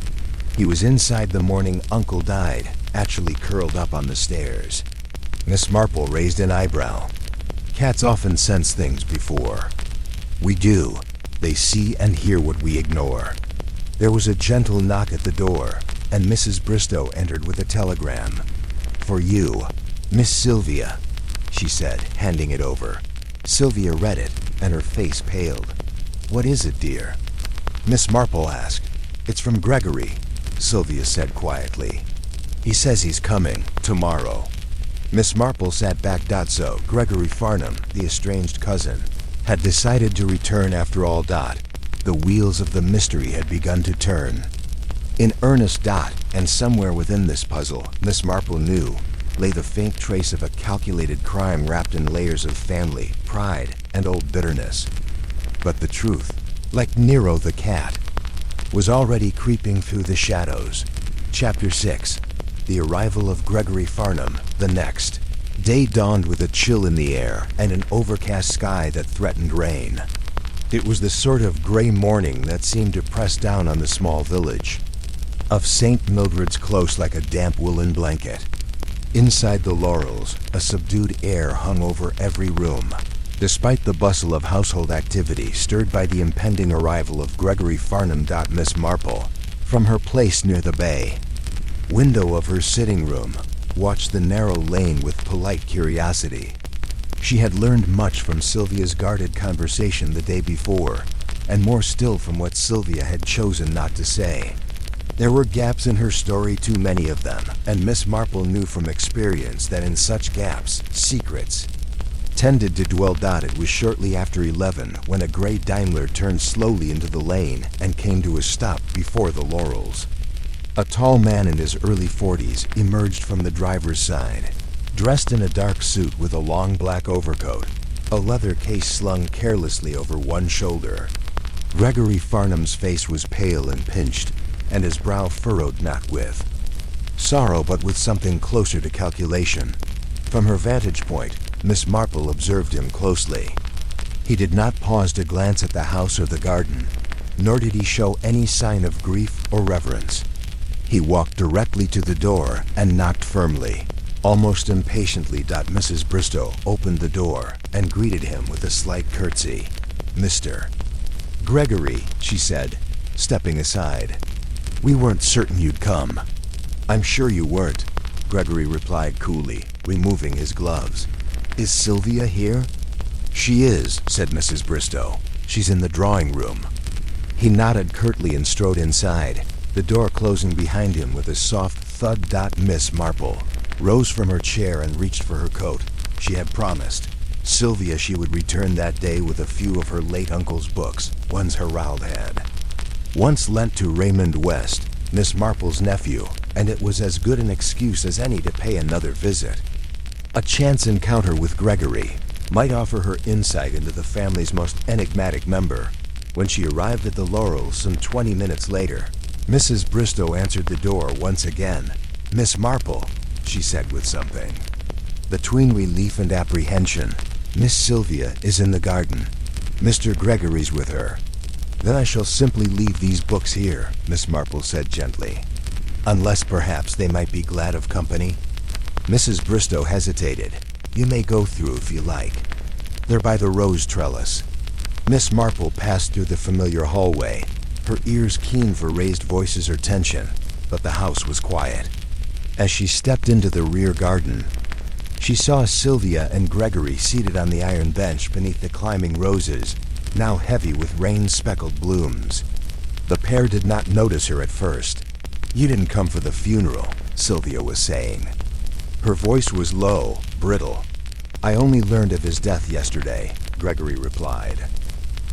He was inside the morning Uncle died, actually curled up on the stairs." Miss Marple raised an eyebrow. "Cats often sense things before." "We do. They see and hear what we ignore." There was a gentle knock at the door, and Mrs. Bristow entered with a telegram. "For you, Miss Sylvia," she said, handing it over. Sylvia read it, and her face paled. "What is it, dear?" Miss Marple asked. "It's from Gregory," Sylvia said quietly. "He says he's coming tomorrow." Miss Marple sat back. So Gregory Farnham, the estranged cousin, had decided to return after all. The wheels of the mystery had begun to turn. In earnest. And somewhere within this puzzle, Miss Marple knew, lay the faint trace of a calculated crime wrapped in layers of family, pride, and old bitterness. But the truth, like Nero the cat, was already creeping through the shadows. Chapter 6. The Arrival of Gregory Farnham, the next. Day dawned with a chill in the air and an overcast sky that threatened rain. It was the sort of gray morning that seemed to press down on the small village of St. Mildred's Close like a damp woolen blanket. Inside the Laurels, a subdued air hung over every room, despite the bustle of household activity stirred by the impending arrival of Gregory Farnham. Miss Marple, from her place near the bay window of her sitting room, watched the narrow lane with polite curiosity. She had learned much from Sylvia's guarded conversation the day before, and more still from what Sylvia had chosen not to say. There were gaps in her story, too many of them, and Miss Marple knew from experience that in such gaps, secrets tended to dwell. It was shortly after 11 when a gray Daimler turned slowly into the lane and came to a stop before the Laurels. A tall man in his early 40s emerged from the driver's side, dressed in a dark suit with a long black overcoat, a leather case slung carelessly over one shoulder. Gregory Farnham's face was pale and pinched, and his brow furrowed not with sorrow but with something closer to calculation. From her vantage point, Miss Marple observed him closely. He did not pause to glance at the house or the garden, nor did he show any sign of grief or reverence. He walked directly to the door and knocked firmly, almost impatiently. Mrs. Bristow opened the door and greeted him with a slight curtsy. "Mr. Gregory," she said, stepping aside. "We weren't certain you'd come." "I'm sure you weren't," Gregory replied coolly, removing his gloves. "Is Sylvia here?" "She is," said Mrs. Bristow. "She's in the drawing room." He nodded curtly and strode inside, the door closing behind him with a soft thud. Miss Marple rose from her chair and reached for her coat. She had promised Sylvia she would return that day with a few of her late uncle's books, ones Herald had once lent to Raymond West, Miss Marple's nephew, and it was as good an excuse as any to pay another visit. A chance encounter with Gregory might offer her insight into the family's most enigmatic member. When she arrived at the Laurels some 20 minutes later, Mrs. Bristow answered the door once again. "Miss Marple," she said with something between relief and apprehension. "Miss Sylvia is in the garden. Mr. Gregory's with her." "Then I shall simply leave these books here," Miss Marple said gently. "Unless perhaps they might be glad of company." Mrs. Bristow hesitated. "You may go through if you like. They're by the rose trellis." Miss Marple passed through the familiar hallway, her ears keen for raised voices or tension, but the house was quiet. As she stepped into the rear garden, she saw Sylvia and Gregory seated on the iron bench beneath the climbing roses, now heavy with rain-speckled blooms. The pair did not notice her at first. "You didn't come for the funeral," Sylvia was saying. Her voice was low, brittle. "I only learned of his death yesterday," Gregory replied.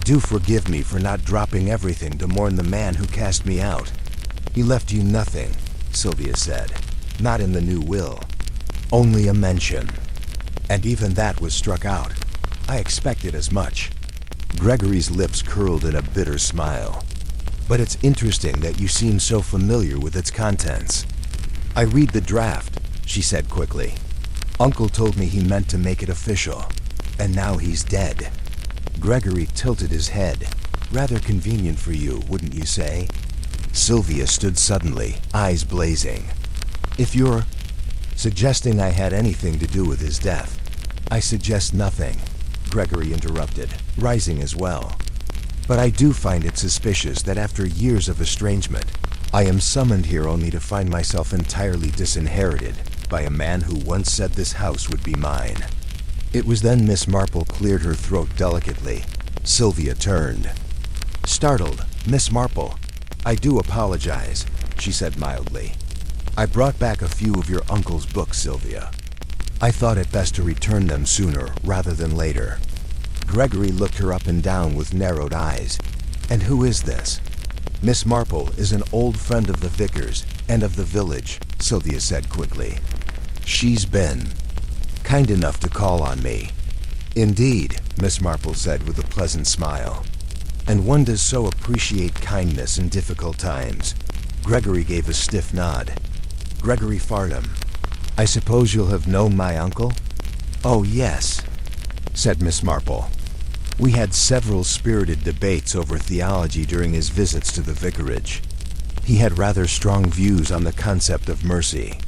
"Do forgive me for not dropping everything to mourn the man who cast me out." "He left you nothing," Sylvia said. "Not in the new will. Only a mention. And even that was struck out. I expected as much." Gregory's lips curled in a bitter smile. "But it's interesting that you seem so familiar with its contents." "I read the draft," she said quickly. "Uncle told me he meant to make it official. And now he's dead." Gregory tilted his head. "Rather convenient for you, wouldn't you say?" Sylvia stood suddenly, eyes blazing. "If you're suggesting I had anything to do with his death, I suggest nothing," Gregory interrupted, rising as well. "But I do find it suspicious that after years of estrangement, I am summoned here only to find myself entirely disinherited by a man who once said this house would be mine." It was then Miss Marple cleared her throat delicately. Sylvia turned. Startled, Miss Marple, I do apologize, she said mildly. I brought back a few of your uncle's books, Sylvia. I thought it best to return them sooner rather than later. Gregory looked her up and down with narrowed eyes. And who is this? Miss Marple is an old friend of the vicar's and of the village, Sylvia said quickly. She's been kind enough to call on me. Indeed, Miss Marple said with a pleasant smile. And one does so appreciate kindness in difficult times. Gregory gave a stiff nod. Gregory Fardham. I suppose you'll have known my uncle? Oh, yes, said Miss Marple. We had several spirited debates over theology during his visits to the vicarage. He had rather strong views on the concept of mercy.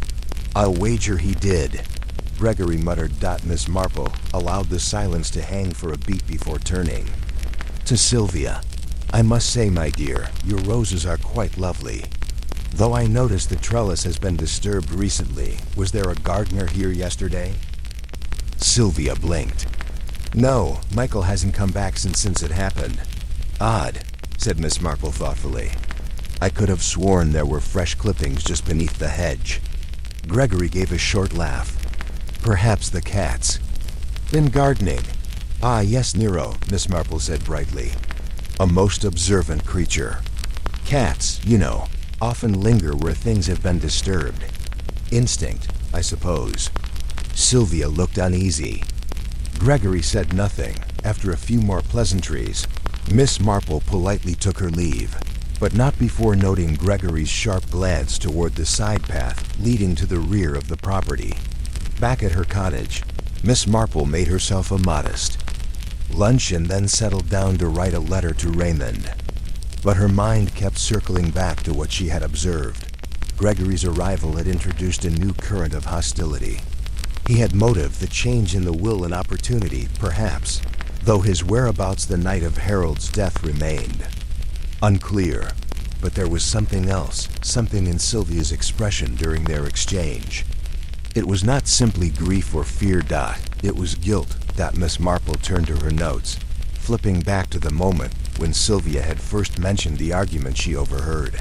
I'll wager he did. Gregory muttered. Miss Marple allowed the silence to hang for a beat before turning. To Sylvia, I must say, my dear, your roses are quite lovely. Though I noticed the trellis has been disturbed recently, was there a gardener here yesterday? Sylvia blinked. No, Michael hasn't come back since it happened. Odd, said Miss Marple thoughtfully. I could have sworn there were fresh clippings just beneath the hedge. Gregory gave a short laugh. Perhaps the cats. Been gardening. Ah, yes, Nero, Miss Marple said brightly. A most observant creature. Cats, you know, often linger where things have been disturbed. Instinct, I suppose. Sylvia looked uneasy. Gregory said nothing. After a few more pleasantries, Miss Marple politely took her leave, but not before noting Gregory's sharp glance toward the side path leading to the rear of the property. Back at her cottage, Miss Marple made herself a modest lunch and then settled down to write a letter to Raymond. But her mind kept circling back to what she had observed. Gregory's arrival had introduced a new current of hostility. He had motive the change in the will and opportunity, perhaps, though his whereabouts the night of Harold's death remained unclear. But there was something else, something in Sylvia's expression during their exchange. It was not simply grief or fear. It was guilt. Miss Marple turned to her notes, flipping back to the moment when Sylvia had first mentioned the argument she overheard.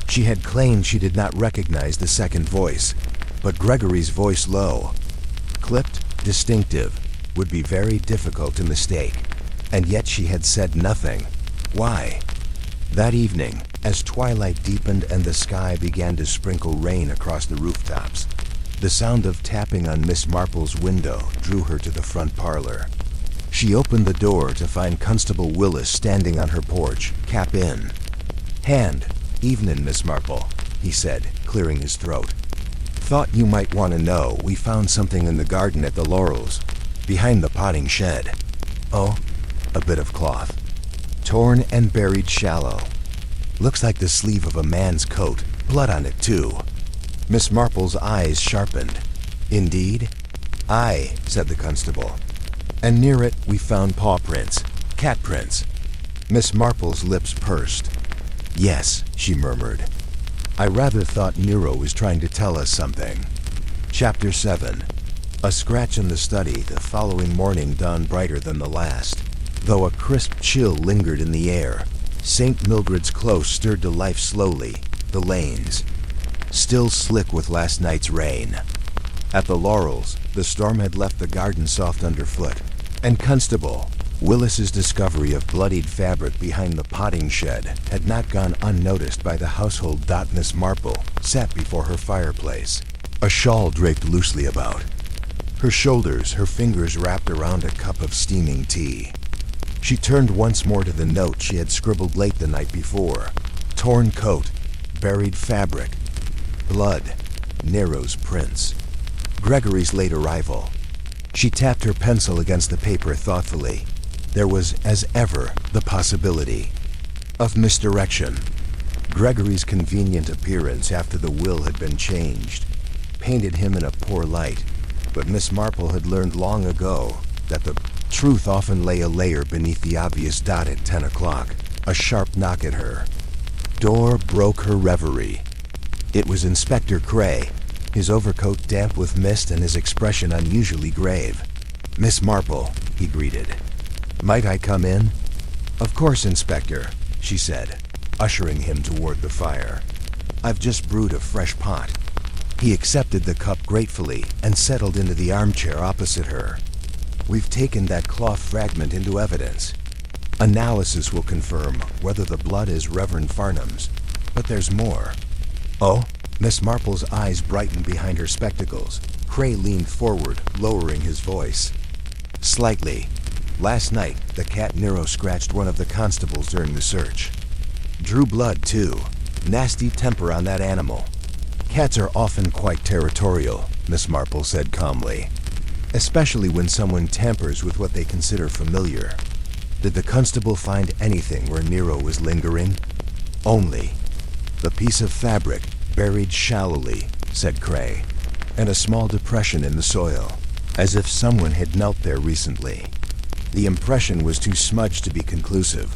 She had claimed she did not recognize the second voice, but Gregory's voice, low, clipped, distinctive, would be very difficult to mistake. And yet she had said nothing. Why? That evening, as twilight deepened and the sky began to sprinkle rain across the rooftops, the sound of tapping on Miss Marple's window drew her to the front parlor. She opened the door to find Constable Willis standing on her porch, cap in hand. Evenin', Miss Marple, he said, clearing his throat. Thought you might want to know we found something in the garden at the Laurels, behind the potting shed. Oh, a bit of cloth. Torn and buried shallow. Looks like the sleeve of a man's coat, blood on it too. Miss Marple's eyes sharpened. Indeed? Aye, said the constable. And near it we found paw prints, cat prints. Miss Marple's lips pursed. Yes, she murmured. I rather thought Nero was trying to tell us something. Chapter 7. A scratch in the study the following morning dawned brighter than the last. Though a crisp chill lingered in the air, St. Mildred's Close stirred to life slowly, the lanes still slick with last night's rain. At the Laurels, the storm had left the garden soft underfoot, and Constable Willis's discovery of bloodied fabric behind the potting shed had not gone unnoticed by the household. Miss Marple sat before her fireplace, a shawl draped loosely about her shoulders, her fingers wrapped around a cup of steaming tea. She turned once more to the note she had scribbled late the night before. Torn coat, buried fabric, blood, Nero's prints, Gregory's late arrival. She tapped her pencil against the paper thoughtfully. There was, as ever, the possibility of misdirection. Gregory's convenient appearance after the will had been changed painted him in a poor light, but Miss Marple had learned long ago that the truth often lay a layer beneath the obvious. At 10 o'clock, a sharp knock at her door broke her reverie. It was Inspector Cray, his overcoat damp with mist and his expression unusually grave. "Miss Marple," he greeted. "Might I come in?" "Of course, Inspector," she said, ushering him toward the fire. "I've just brewed a fresh pot." He accepted the cup gratefully and settled into the armchair opposite her. "We've taken that cloth fragment into evidence. Analysis will confirm whether the blood is Reverend Farnham's, but there's more." "Oh?" Miss Marple's eyes brightened behind her spectacles. Cray leaned forward, lowering his voice. "Slightly. Last night, the cat Nero scratched one of the constables during the search. Drew blood, too. Nasty temper on that animal." "Cats are often quite territorial," Miss Marple said calmly, "especially when someone tampers with what they consider familiar." "Did the constable find anything where Nero was lingering?" "Only the piece of fabric buried shallowly," said Cray, "and a small depression in the soil, as if someone had knelt there recently. The impression was too smudged to be conclusive,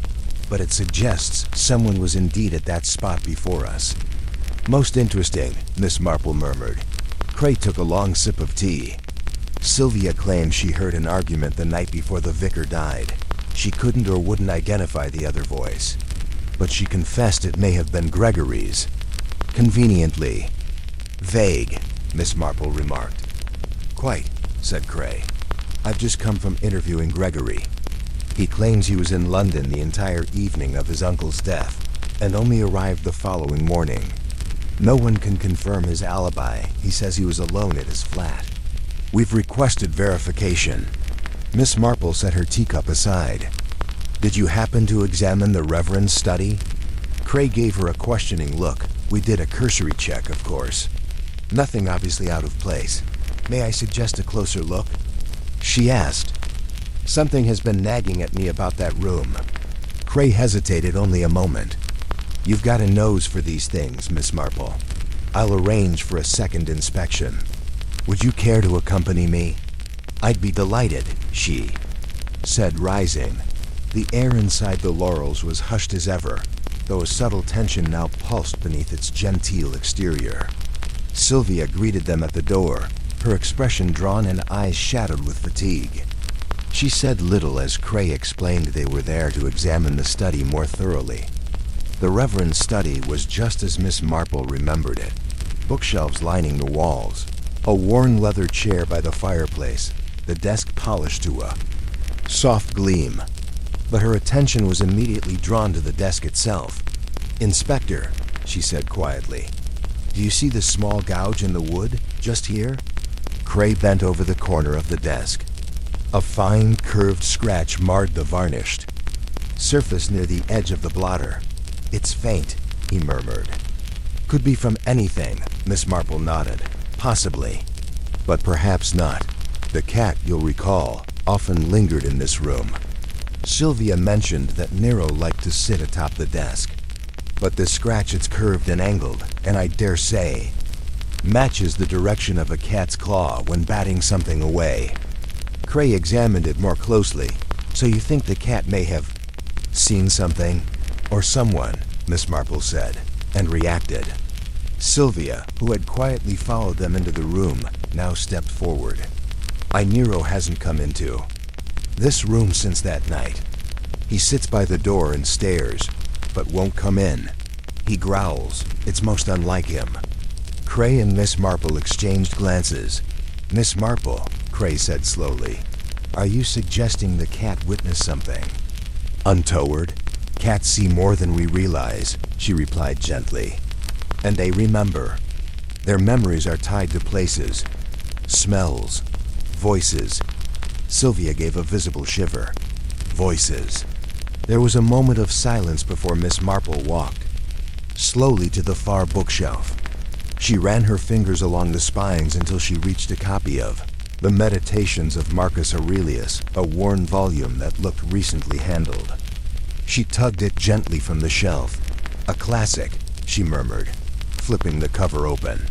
but it suggests someone was indeed at that spot before us." "Most interesting," Miss Marple murmured. Cray took a long sip of tea. "Sylvia claims she heard an argument the night before the vicar died. She couldn't or wouldn't identify the other voice, but she confessed it may have been Gregory's. Conveniently vague," Miss Marple remarked. "Quite," said Cray. "I've just come from interviewing Gregory. He claims he was in London the entire evening of his uncle's death, and only arrived the following morning. No one can confirm his alibi. He says he was alone at his flat. We've requested verification." Miss Marple set her teacup aside. "Did you happen to examine the Reverend's study?" Cray gave her a questioning look. "We did a cursory check, of course. Nothing obviously out of place. May I suggest a closer look?" she asked. "Something has been nagging at me about that room." Cray hesitated only a moment. "You've got a nose for these things, Miss Marple. I'll arrange for a second inspection. Would you care to accompany me?" "I'd be delighted," she said, rising. The air inside the laurels was hushed as ever, though a subtle tension now pulsed beneath its genteel exterior. Sylvia greeted them at the door, her expression drawn and eyes shadowed with fatigue. She said little as Cray explained they were there to examine the study more thoroughly. The Reverend's study was just as Miss Marple remembered it. Bookshelves lining the walls, a worn leather chair by the fireplace, the desk polished to a soft gleam. But her attention was immediately drawn to the desk itself. "Inspector," she said quietly, "do you see the small gouge in the wood, just here?" Cray bent over the corner of the desk. A fine, curved scratch marred the varnished surface near the edge of the blotter. "It's faint," he murmured. "Could be from anything," Miss Marple nodded. "Possibly. But perhaps not. The cat, you'll recall, often lingered in this room. Sylvia mentioned that Nero liked to sit atop the desk. But this scratch is curved and angled, and I dare say matches the direction of a cat's claw when batting something away." Cray examined it more closely. "So you think the cat may have seen something? Or someone," Miss Marple said, and reacted. Sylvia, who had quietly followed them into the room, now stepped forward. "Nero hasn't come into this room since that night. He sits by the door and stares, but won't come in. He growls. It's most unlike him." Cray and Miss Marple exchanged glances. "Miss Marple," Cray said slowly, "are you suggesting the cat witnessed something?" "Untoward. Cats see more than we realize," she replied gently. "And they remember. Their memories are tied to places, smells, voices." Sylvia gave a visible shiver. "Voices." There was a moment of silence before Miss Marple walked slowly to the far bookshelf. She ran her fingers along the spines until she reached a copy of The Meditations of Marcus Aurelius, a worn volume that looked recently handled. She tugged it gently from the shelf. "A classic," she murmured, flipping the cover open.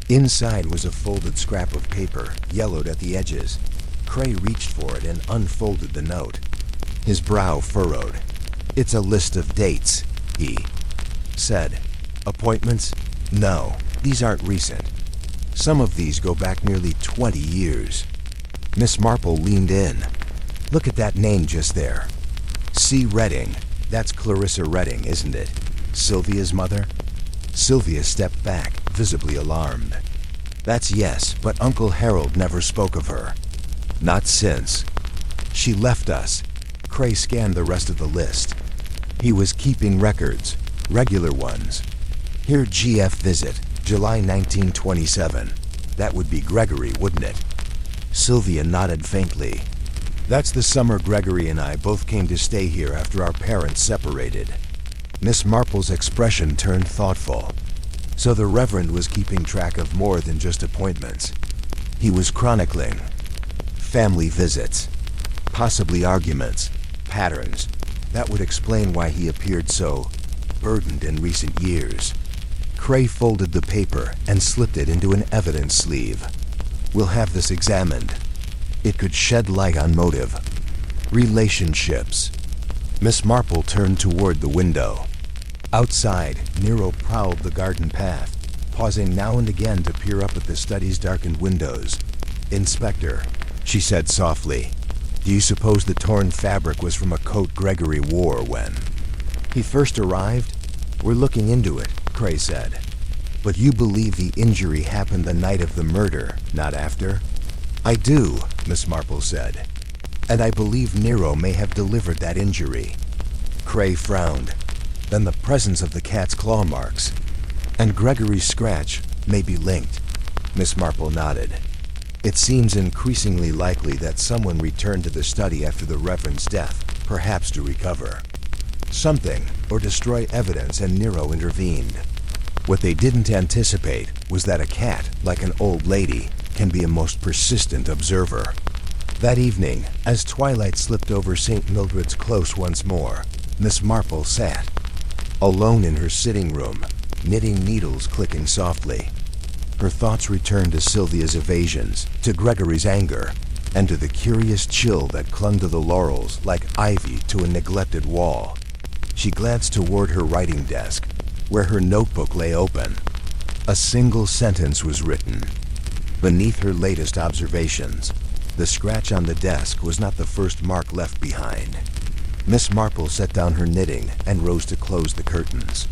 Inside was a folded scrap of paper, yellowed at the edges. Cray reached for it and unfolded the note. His brow furrowed. "It's a list of dates," he said. "Appointments? No, these aren't recent. Some of these go back nearly 20 years. Miss Marple leaned in. Look at that name just there. C. Redding. That's Clarissa Redding, isn't it? Sylvia's mother? Sylvia stepped back, visibly alarmed. That's yes, but Uncle Harold never spoke of her. Not since. She left us. Cray scanned the rest of the list. He was keeping records, regular ones. Here, GF visit, July 1927. That would be Gregory, wouldn't it? Sylvia nodded faintly. That's the summer Gregory and I both came to stay here after our parents separated. Miss Marple's expression turned thoughtful. So the Reverend was keeping track of more than just appointments. He was chronicling family visits, possibly arguments, patterns. That would explain why he appeared so burdened in recent years. Cray folded the paper and slipped it into an evidence sleeve. We'll have this examined. It could shed light on motive. Relationships. Miss Marple turned toward the window. Outside, Nero prowled the garden path, pausing now and again to peer up at the study's darkened windows. Inspector, she said softly, do you suppose the torn fabric was from a coat Gregory wore when he first arrived? We're looking into it, Cray said. But you believe the injury happened the night of the murder, not after? I do, Miss Marple said. And I believe Nero may have delivered that injury. Cray frowned. Then the presence of the cat's claw marks and Gregory's scratch may be linked. Miss Marple nodded. It seems increasingly likely that someone returned to the study after the Reverend's death, perhaps to recover something or destroy evidence, and Nero intervened. What they didn't anticipate was that a cat, like an old lady, can be a most persistent observer. That evening, as twilight slipped over St. Mildred's Close once more, Miss Marple sat, alone in her sitting room, knitting needles clicking softly. Her thoughts returned to Sylvia's evasions, to Gregory's anger, and to the curious chill that clung to the laurels like ivy to a neglected wall. She glanced toward her writing desk, where her notebook lay open. A single sentence was written. Beneath her latest observations, the scratch on the desk was not the first mark left behind. Miss Marple set down her knitting and rose to close the curtains.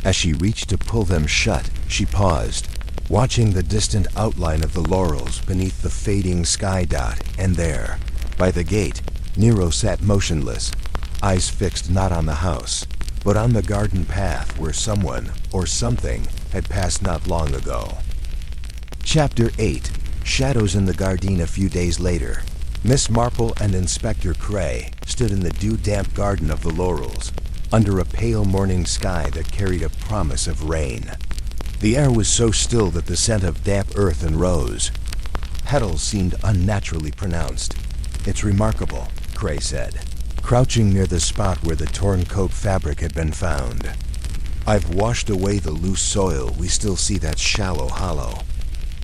As she reached to pull them shut, she paused, watching the distant outline of the laurels beneath the fading sky dot, and there, by the gate, Nero sat motionless, eyes fixed not on the house, but on the garden path where someone or something had passed not long ago. Chapter 8. Shadows in the Garden. A few days later, Miss Marple and Inspector Cray stood in the dew-damp garden of the laurels, under a pale morning sky that carried a promise of rain. The air was so still that the scent of damp earth and rose petals seemed unnaturally pronounced. It's remarkable, Cray said, crouching near the spot where the torn coat fabric had been found. I've washed away the loose soil. We still see that shallow hollow,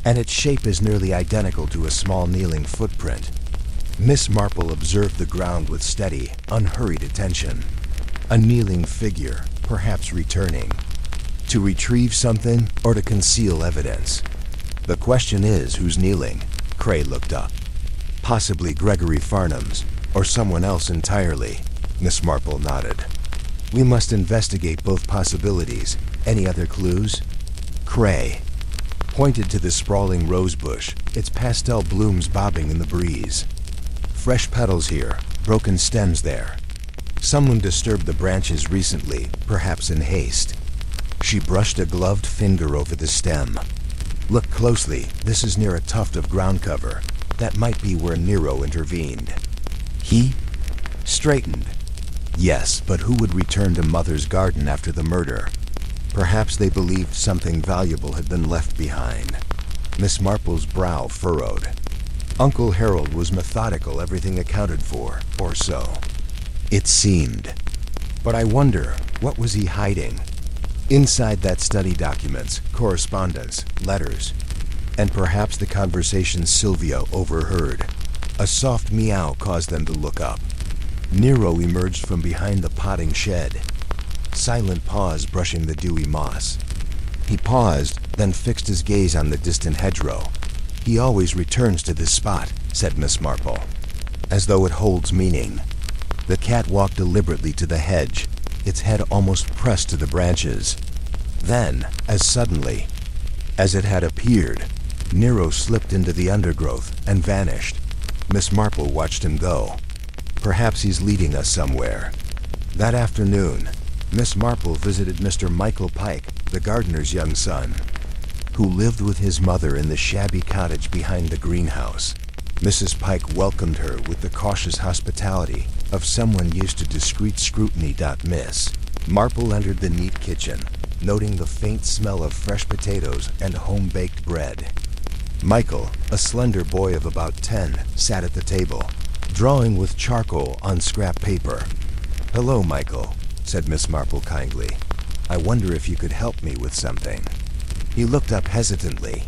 and its shape is nearly identical to a small kneeling footprint. Miss Marple observed the ground with steady, unhurried attention. A kneeling figure, perhaps returning. To retrieve something or to conceal evidence. The question is, who's kneeling? Cray looked up. Possibly Gregory Farnham's, or someone else entirely. Miss Marple nodded. We must investigate both possibilities. Any other clues? Cray pointed to the sprawling rose bush, its pastel blooms bobbing in the breeze. Fresh petals here, broken stems there. Someone disturbed the branches recently, perhaps in haste. She brushed a gloved finger over the stem. Look closely. This is near a tuft of ground cover. That might be where Nero intervened. He straightened. Yes, but who would return to Mother's garden after the murder? Perhaps they believed something valuable had been left behind. Miss Marple's brow furrowed. Uncle Harold was methodical, everything accounted for, or so it seemed. But I wonder, what was he hiding? Inside that study, documents, correspondence, letters, and perhaps the conversation Sylvia overheard. A soft meow caused them to look up. Nero emerged from behind the potting shed, silent paws brushing the dewy moss. He paused, then fixed his gaze on the distant hedgerow. He always returns to this spot, said Miss Marple, as though it holds meaning. The cat walked deliberately to the hedge, its head almost pressed to the branches. Then, as suddenly as it had appeared, Nero slipped into the undergrowth and vanished. Miss Marple watched him go. Perhaps he's leading us somewhere. That afternoon, Miss Marple visited Mr. Michael Pike, the gardener's young son, who lived with his mother in the shabby cottage behind the greenhouse. Mrs. Pike welcomed her with the cautious hospitality of someone used to discreet scrutiny. Miss Marple entered the neat kitchen, noting the faint smell of fresh potatoes and home-baked bread. Michael, a slender boy of about 10, sat at the table, drawing with charcoal on scrap paper. "Hello, Michael," said Miss Marple kindly. "I wonder if you could help me with something." He looked up hesitantly.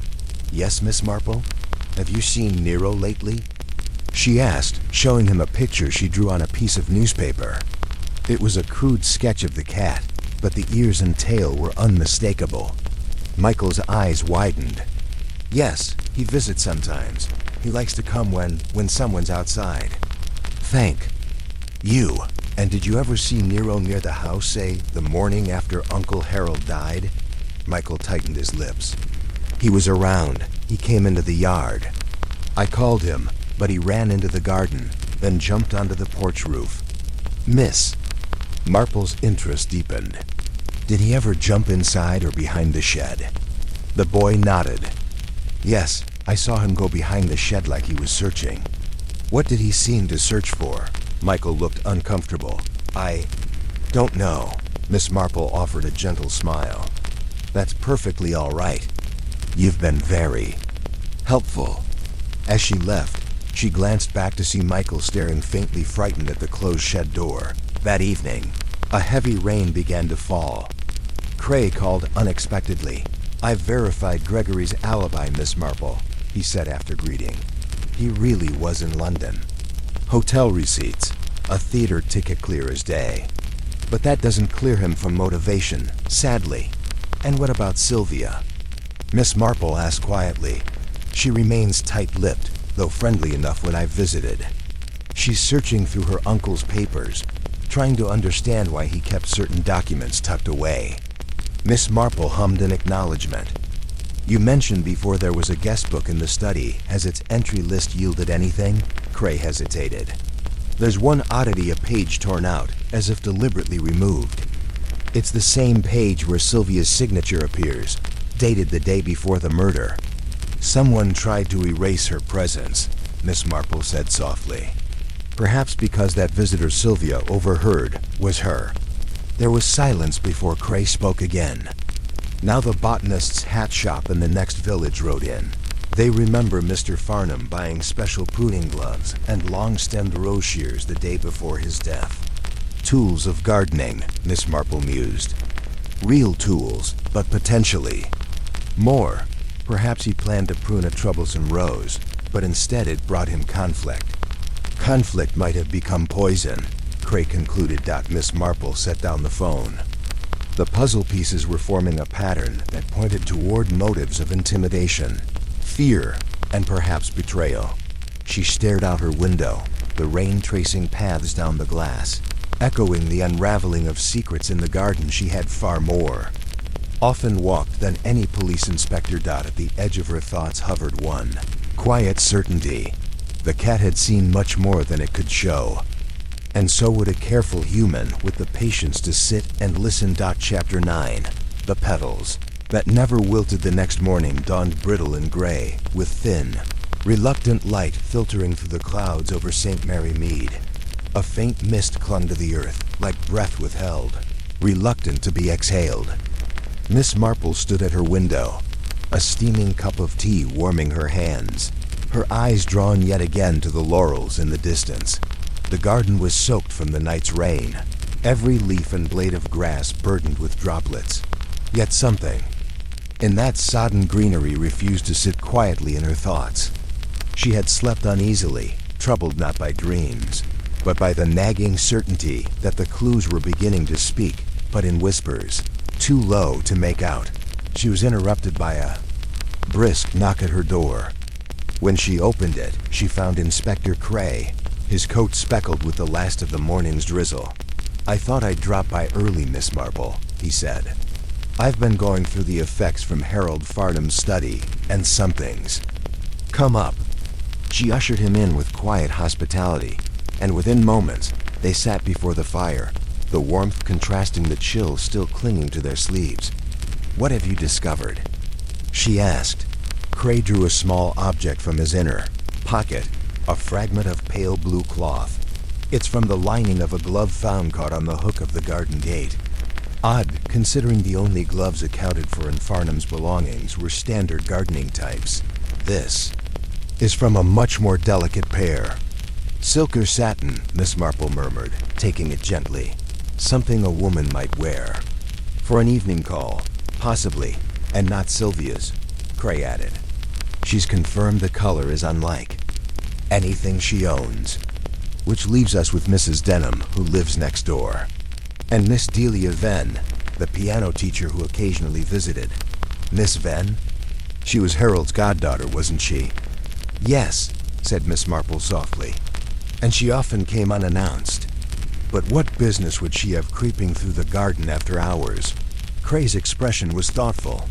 "Yes, Miss Marple? Have you seen Nero lately?" she asked, showing him a picture she drew on a piece of newspaper. It was a crude sketch of the cat, but the ears and tail were unmistakable. Michael's eyes widened. "Yes, he visits sometimes. He likes to come when someone's outside." "Thank you. And did you ever see Nero near the house, say, the morning after Uncle Harold died?" Michael tightened his lips. "He was around. He came into the yard. I called him, but he ran into the garden, then jumped onto the porch roof." Miss Marple's interest deepened. "Did he ever jump inside or behind the shed?" The boy nodded. "Yes, I saw him go behind the shed like he was searching." "What did he seem to search for?" Michael looked uncomfortable. "I don't know." Miss Marple offered a gentle smile. "That's perfectly all right. You've been very helpful." As she left, she glanced back to see Michael staring faintly frightened at the closed shed door. That evening, a heavy rain began to fall. Cray called unexpectedly. "I've verified Gregory's alibi, Miss Marple," he said after greeting. "He really was in London. Hotel receipts, a theater ticket clear as day. But that doesn't clear him from motivation, sadly." "And what about Sylvia?" Miss Marple asked quietly. "She remains tight-lipped, though friendly enough when I visited. She's searching through her uncle's papers, trying to understand why he kept certain documents tucked away." Miss Marple hummed an acknowledgement. "You mentioned before there was a guest book in the study. Has its entry list yielded anything?" Cray hesitated. "There's one oddity, a page torn out, as if deliberately removed. It's the same page where Sylvia's signature appears, dated the day before the murder." "Someone tried to erase her presence," Miss Marple said softly. "Perhaps because that visitor Sylvia overheard was her." There was silence before Cray spoke again. Now the botanist's hat shop in the next village rode in. They remember Mr. Farnham buying special pruning gloves and long-stemmed rose shears the day before his death. "Tools of gardening," Miss Marple mused. "Real tools, but potentially more. Perhaps he planned to prune a troublesome rose, but instead it brought him conflict. Conflict might have become poison," Cray concluded. Miss Marple set down the phone. The puzzle pieces were forming a pattern that pointed toward motives of intimidation, fear, and perhaps betrayal. She stared out her window, the rain tracing paths down the glass, echoing the unraveling of secrets in the garden. She had far more often walked than any police inspector. At the edge of her thoughts hovered one quiet certainty. The cat had seen much more than it could show. And so would a careful human with the patience to sit and listen. Chapter 9. The petals that never wilted the next morning dawned brittle and gray, with thin, reluctant light filtering through the clouds over St. Mary Mead. A faint mist clung to the earth, like breath withheld, reluctant to be exhaled. Miss Marple stood at her window, a steaming cup of tea warming her hands, her eyes drawn yet again to the laurels in the distance. The garden was soaked from the night's rain, every leaf and blade of grass burdened with droplets. Yet something in that sodden greenery refused to sit quietly in her thoughts. She had slept uneasily, troubled not by dreams, but by the nagging certainty that the clues were beginning to speak, but in whispers, too low to make out. She was interrupted by a brisk knock at her door. When she opened it, she found Inspector Cray, his coat speckled with the last of the morning's drizzle. "I thought I'd drop by early, Miss Marple," he said. "I've been going through the effects from Harold Farnham's study, and some things. Come up." She ushered him in with quiet hospitality, and within moments, they sat before the fire, the warmth contrasting the chill still clinging to their sleeves. "What have you discovered?" she asked. Cray drew a small object from his inner pocket, a fragment of pale blue cloth. "It's from the lining of a glove found caught on the hook of the garden gate. Odd, considering the only gloves accounted for in Farnham's belongings were standard gardening types. This is from a much more delicate pair." "Silk or satin," Miss Marple murmured, taking it gently. "Something a woman might wear. For an evening call, possibly, and not Sylvia's," Cray added. "She's confirmed the color is unlike anything she owns." Which leaves us with Mrs. Denham, who lives next door. And Miss Delia Venn, the piano teacher who occasionally visited. Miss Venn? She was Harold's goddaughter, wasn't she? "Yes," said Miss Marple softly. "And she often came unannounced. But what business would she have creeping through the garden after hours?" Cray's expression was thoughtful.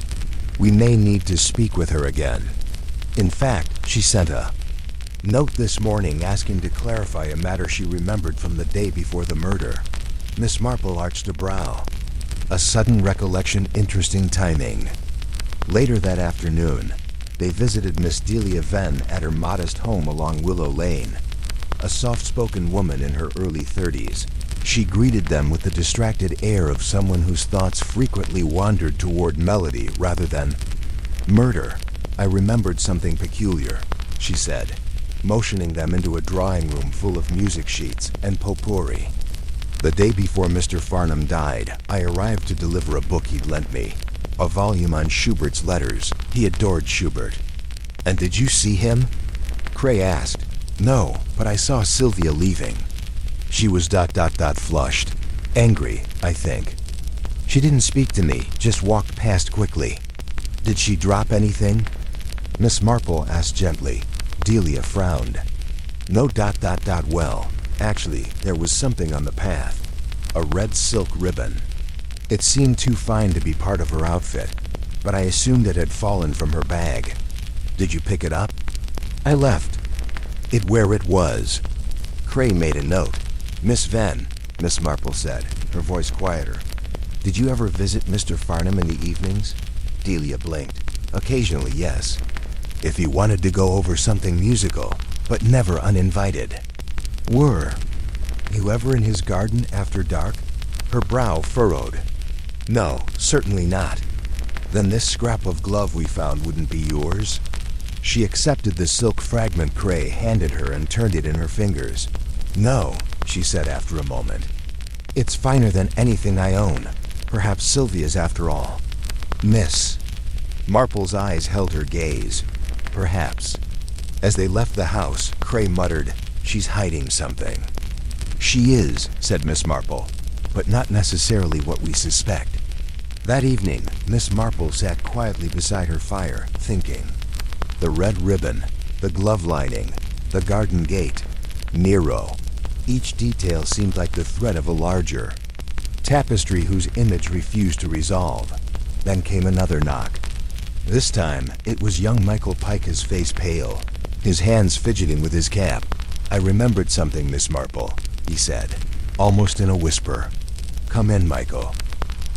"We may need to speak with her again. In fact, she sent a note this morning asking to clarify a matter she remembered from the day before the murder." Miss Marple arched a brow. A sudden recollection, interesting timing. Later that afternoon, they visited Miss Delia Venn at her modest home along Willow Lane. A soft-spoken woman in her early 30s, she greeted them with the distracted air of someone whose thoughts frequently wandered toward melody rather than murder. "I remembered something peculiar," she said, motioning them into a drawing room full of music sheets and potpourri. "The day before Mr. Farnham died, I arrived to deliver a book he'd lent me, a volume on Schubert's letters. He adored Schubert." "And did you see him?" Cray asked. "No, but I saw Sylvia leaving. She was flushed. Angry, I think. She didn't speak to me, just walked past quickly." "Did she drop anything?" Miss Marple asked gently. Delia frowned. "No. Well, actually, there was something on the path. A red silk ribbon. It seemed too fine to be part of her outfit, but I assumed it had fallen from her bag." "Did you pick it up?" "I left it where it was." Cray made a note. "Miss Venn," Miss Marple said, her voice quieter. "Did you ever visit Mr. Farnham in the evenings?" Delia blinked. "Occasionally, yes. If he wanted to go over something musical, but never uninvited." "Were you ever in his garden after dark?" Her brow furrowed. "No, certainly not." "Then this scrap of glove we found wouldn't be yours?" She accepted the silk fragment Cray handed her and turned it in her fingers. "No," she said after a moment. "It's finer than anything I own. Perhaps Sylvia's after all." "Miss." Marple's eyes held her gaze. "Perhaps." As they left the house, Cray muttered, "She's hiding something." "She is," said Miss Marple, "but not necessarily what we suspect." That evening, Miss Marple sat quietly beside her fire, thinking. The red ribbon, the glove lining, the garden gate, Nero. Each detail seemed like the thread of a larger tapestry whose image refused to resolve. Then came another knock. This time, it was young Michael Pike, his face pale, his hands fidgeting with his cap. "I remembered something, Miss Marple," he said, almost in a whisper. "Come in, Michael."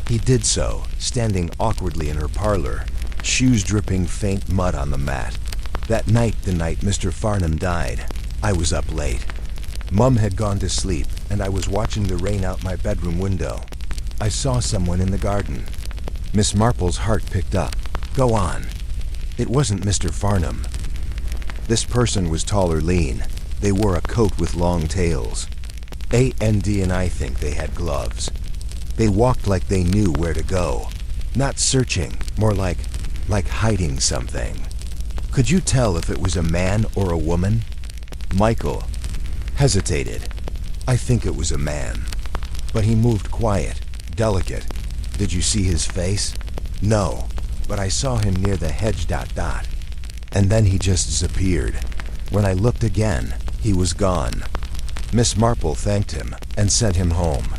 He did so, standing awkwardly in her parlor, shoes dripping faint mud on the mat. "That night, the night Mr. Farnham died, I was up late. Mum had gone to sleep, and I was watching the rain out my bedroom window. I saw someone in the garden." Miss Marple's heart picked up. "Go on." "It wasn't Mr. Farnham." This person was tall or lean. They wore a coat with long tails. And I think they had gloves. They walked like they knew where to go. Not searching, more like hiding something. Could you tell if it was a man or a woman?" Michael hesitated. "I think it was a man. But he moved quiet, delicate. Did you see his face?" "No, but I saw him near the hedge. and then he just disappeared. When I looked again, he was gone. Miss Marple thanked him and sent him home.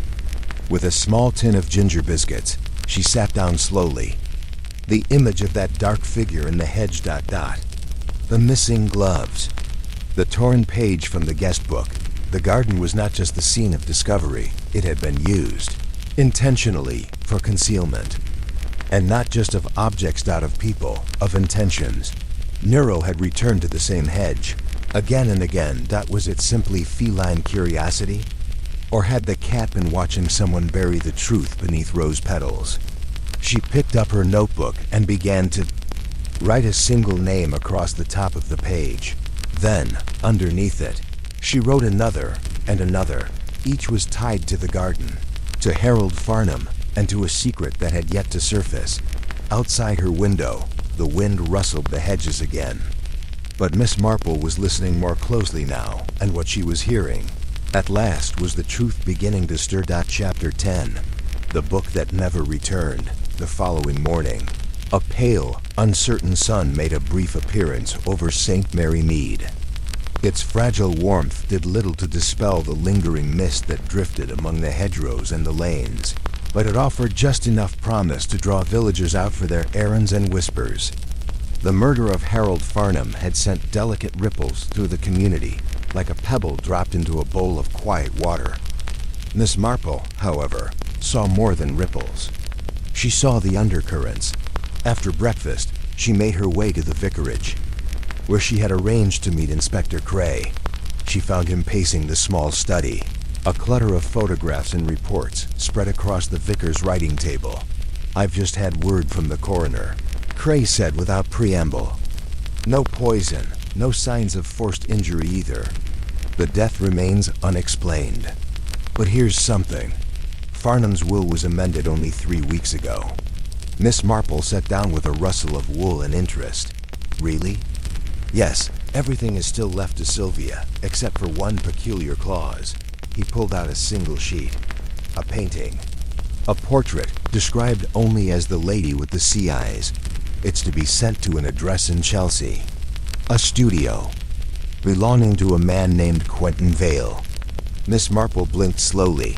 With a small tin of ginger biscuits, she sat down slowly. The image of that dark figure in the hedge ... The missing gloves. The torn page from the guest book. The garden was not just the scene of discovery, it had been used, intentionally, for concealment. And not just of objects, of people, of intentions. Nero had returned to the same hedge, again and again. Was it simply feline curiosity? Or had the cat been watching someone bury the truth beneath rose petals? She picked up her notebook and began to write a single name across the top of the page. Then, underneath it, she wrote another and another. Each was tied to the garden, to Harold Farnham, and to a secret that had yet to surface. Outside her window, the wind rustled the hedges again. But Miss Marple was listening more closely now, and what she was hearing, at last, was the truth beginning to stir. Chapter 10. The book that never returned. The following morning, a pale, uncertain sun made a brief appearance over St. Mary Mead. Its fragile warmth did little to dispel the lingering mist that drifted among the hedgerows and the lanes, but it offered just enough promise to draw villagers out for their errands and whispers. The murder of Harold Farnham had sent delicate ripples through the community, like a pebble dropped into a bowl of quiet water. Miss Marple, however, saw more than ripples. She saw the undercurrents. After breakfast, she made her way to the vicarage, where she had arranged to meet Inspector Cray. She found him pacing the small study, a clutter of photographs and reports spread across the vicar's writing table. "I've just had word from the coroner," Cray said without preamble. "No poison, no signs of forced injury either. The death remains unexplained. But here's something. Farnham's will was amended only 3 weeks ago." Miss Marple sat down with a rustle of wool and interest. "Really?" "Yes, everything is still left to Sylvia, except for one peculiar clause." He pulled out a single sheet. "A painting. A portrait, described only as the lady with the sea eyes. It's to be sent to an address in Chelsea. A studio, belonging to a man named Quentin Vale." Miss Marple blinked slowly.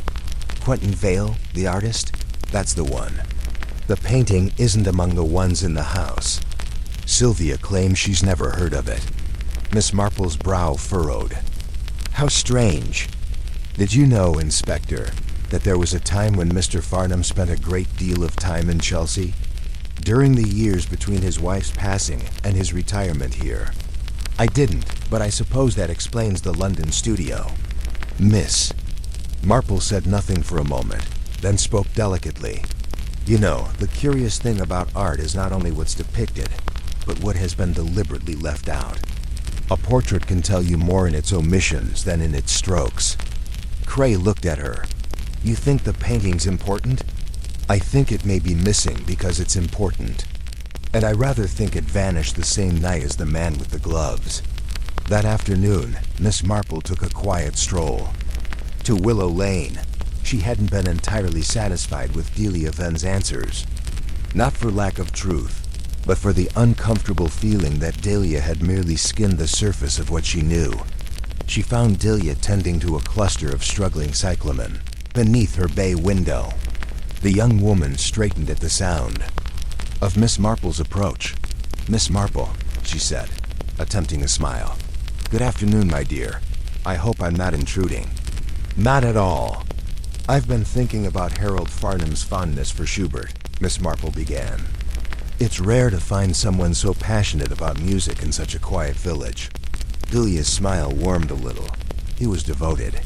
"Quentin Vale, the artist? That's the one. The painting isn't among the ones in the house. Sylvia claims she's never heard of it." Miss Marple's brow furrowed. "How strange. Did you know, Inspector, that there was a time when Mr. Farnham spent a great deal of time in Chelsea? During the years between his wife's passing and his retirement here." "I didn't, but I suppose that explains the London studio." Miss Marple said nothing for a moment, then spoke delicately. "You know, the curious thing about art is not only what's depicted, but what has been deliberately left out. A portrait can tell you more in its omissions than in its strokes." Cray looked at her. "You think the painting's important?" "I think it may be missing because it's important. And I rather think it vanished the same night as the man with the gloves." That afternoon, Miss Marple took a quiet stroll to Willow Lane. She hadn't been entirely satisfied with Delia Venn's answers. Not for lack of truth, but for the uncomfortable feeling that Delia had merely skimmed the surface of what she knew. She found Delia tending to a cluster of struggling cyclamen beneath her bay window. The young woman straightened at the sound of Miss Marple's approach. "Miss Marple," she said, attempting a smile. "Good afternoon, my dear. I hope I'm not intruding." "Not at all. I've been thinking about Harold Farnham's fondness for Schubert," Miss Marple began. "It's rare to find someone so passionate about music in such a quiet village." Delia's smile warmed a little. He was devoted.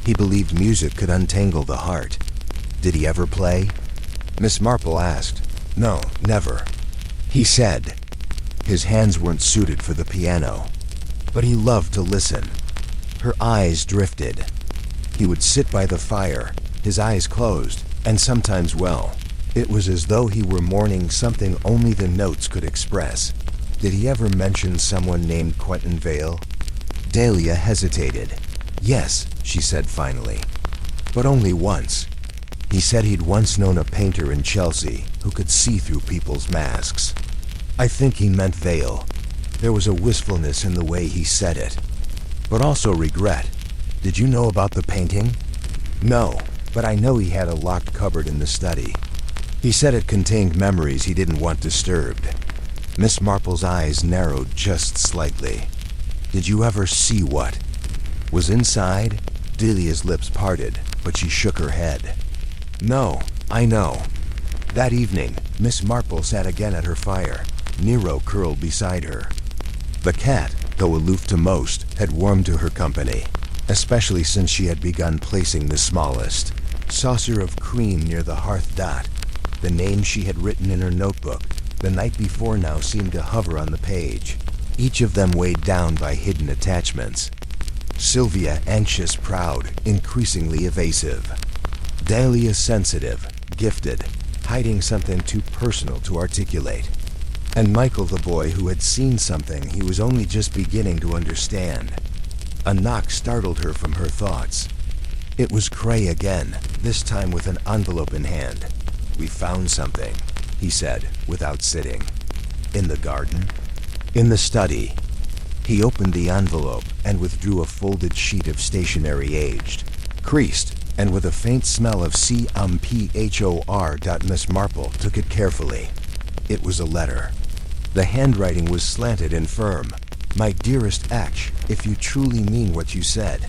He believed music could untangle the heart. "Did he ever play?" Miss Marple asked. "No, never," he said. His hands weren't suited for the piano, but he loved to listen. Her eyes drifted. He would sit by the fire, his eyes closed, and sometimes, well, it was as though he were mourning something only the notes could express. "Did he ever mention someone named Quentin Vale?" Delia hesitated. "Yes," she said finally, "but only once. He said he'd once known a painter in Chelsea who could see through people's masks." "I think he meant Vale." There was a wistfulness in the way he said it, but also regret. Did you know about the painting? No, but I know he had a locked cupboard in the study. He said it contained memories he didn't want disturbed. Miss Marple's eyes narrowed just slightly. Did you ever see what was inside? Delia's lips parted, but she shook her head. No, I know. That evening, Miss Marple sat again at her fire. Nero curled beside her. The cat, though aloof to most, had warmed to her company, especially since she had begun placing the smallest saucer of cream near the hearth dot. The name she had written in her notebook the night before now seemed to hover on the page, each of them weighed down by hidden attachments. Sylvia anxious, proud, increasingly evasive. Dahlia sensitive, gifted, hiding something too personal to articulate. And Michael the boy who had seen something he was only just beginning to understand. A knock startled her from her thoughts. It was Cray again, this time with an envelope in hand. We found something, he said, without sitting. In the garden? In the study. He opened the envelope and withdrew a folded sheet of stationery aged, creased, and with a faint smell of CMPHOR. Miss Marple took it carefully. It was a letter. The handwriting was slanted and firm. My dearest Ash, if you truly mean what you said,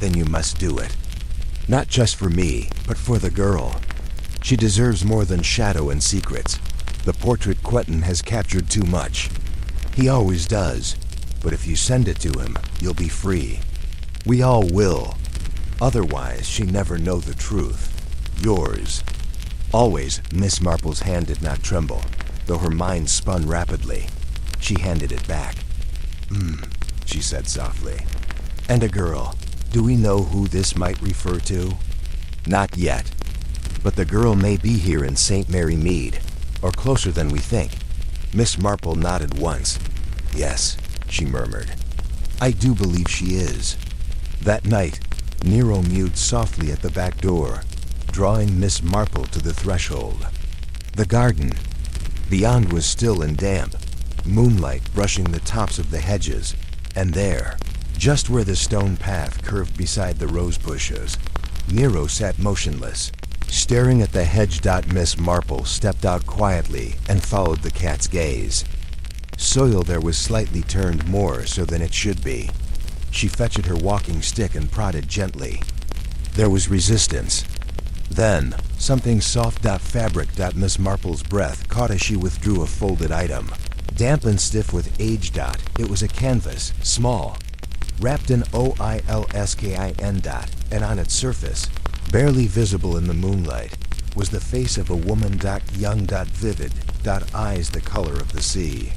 then you must do it. Not just for me, but for the girl. She deserves more than shadow and secrets. The portrait Quentin has captured too much. He always does. But if you send it to him, you'll be free. We all will. Otherwise, she never know the truth. Yours. Always, Miss Marple's hand did not tremble, though her mind spun rapidly. She handed it back. She said softly. And a girl. Do we know who this might refer to? Not yet. But the girl may be here in St. Mary Mead, or closer than we think. Miss Marple nodded once. Yes, she murmured. I do believe she is. That night, Nero mewed softly at the back door, drawing Miss Marple to the threshold. The garden. Beyond was still and damp, moonlight brushing the tops of the hedges, and there, just where the stone path curved beside the rose bushes, Nero sat motionless, staring at the hedge. Miss Marple stepped out quietly and followed the cat's gaze. Soil there was slightly turned more so than it should be. She fetched her walking stick and prodded gently. There was resistance. Then, something soft. Fabric. Miss Marple's breath caught as she withdrew a folded item. Damp and stiff with age. It was a canvas, small, wrapped in oilskin. And on its surface, barely visible in the moonlight, was the face of a woman. Young. Vivid. Eyes the color of the sea.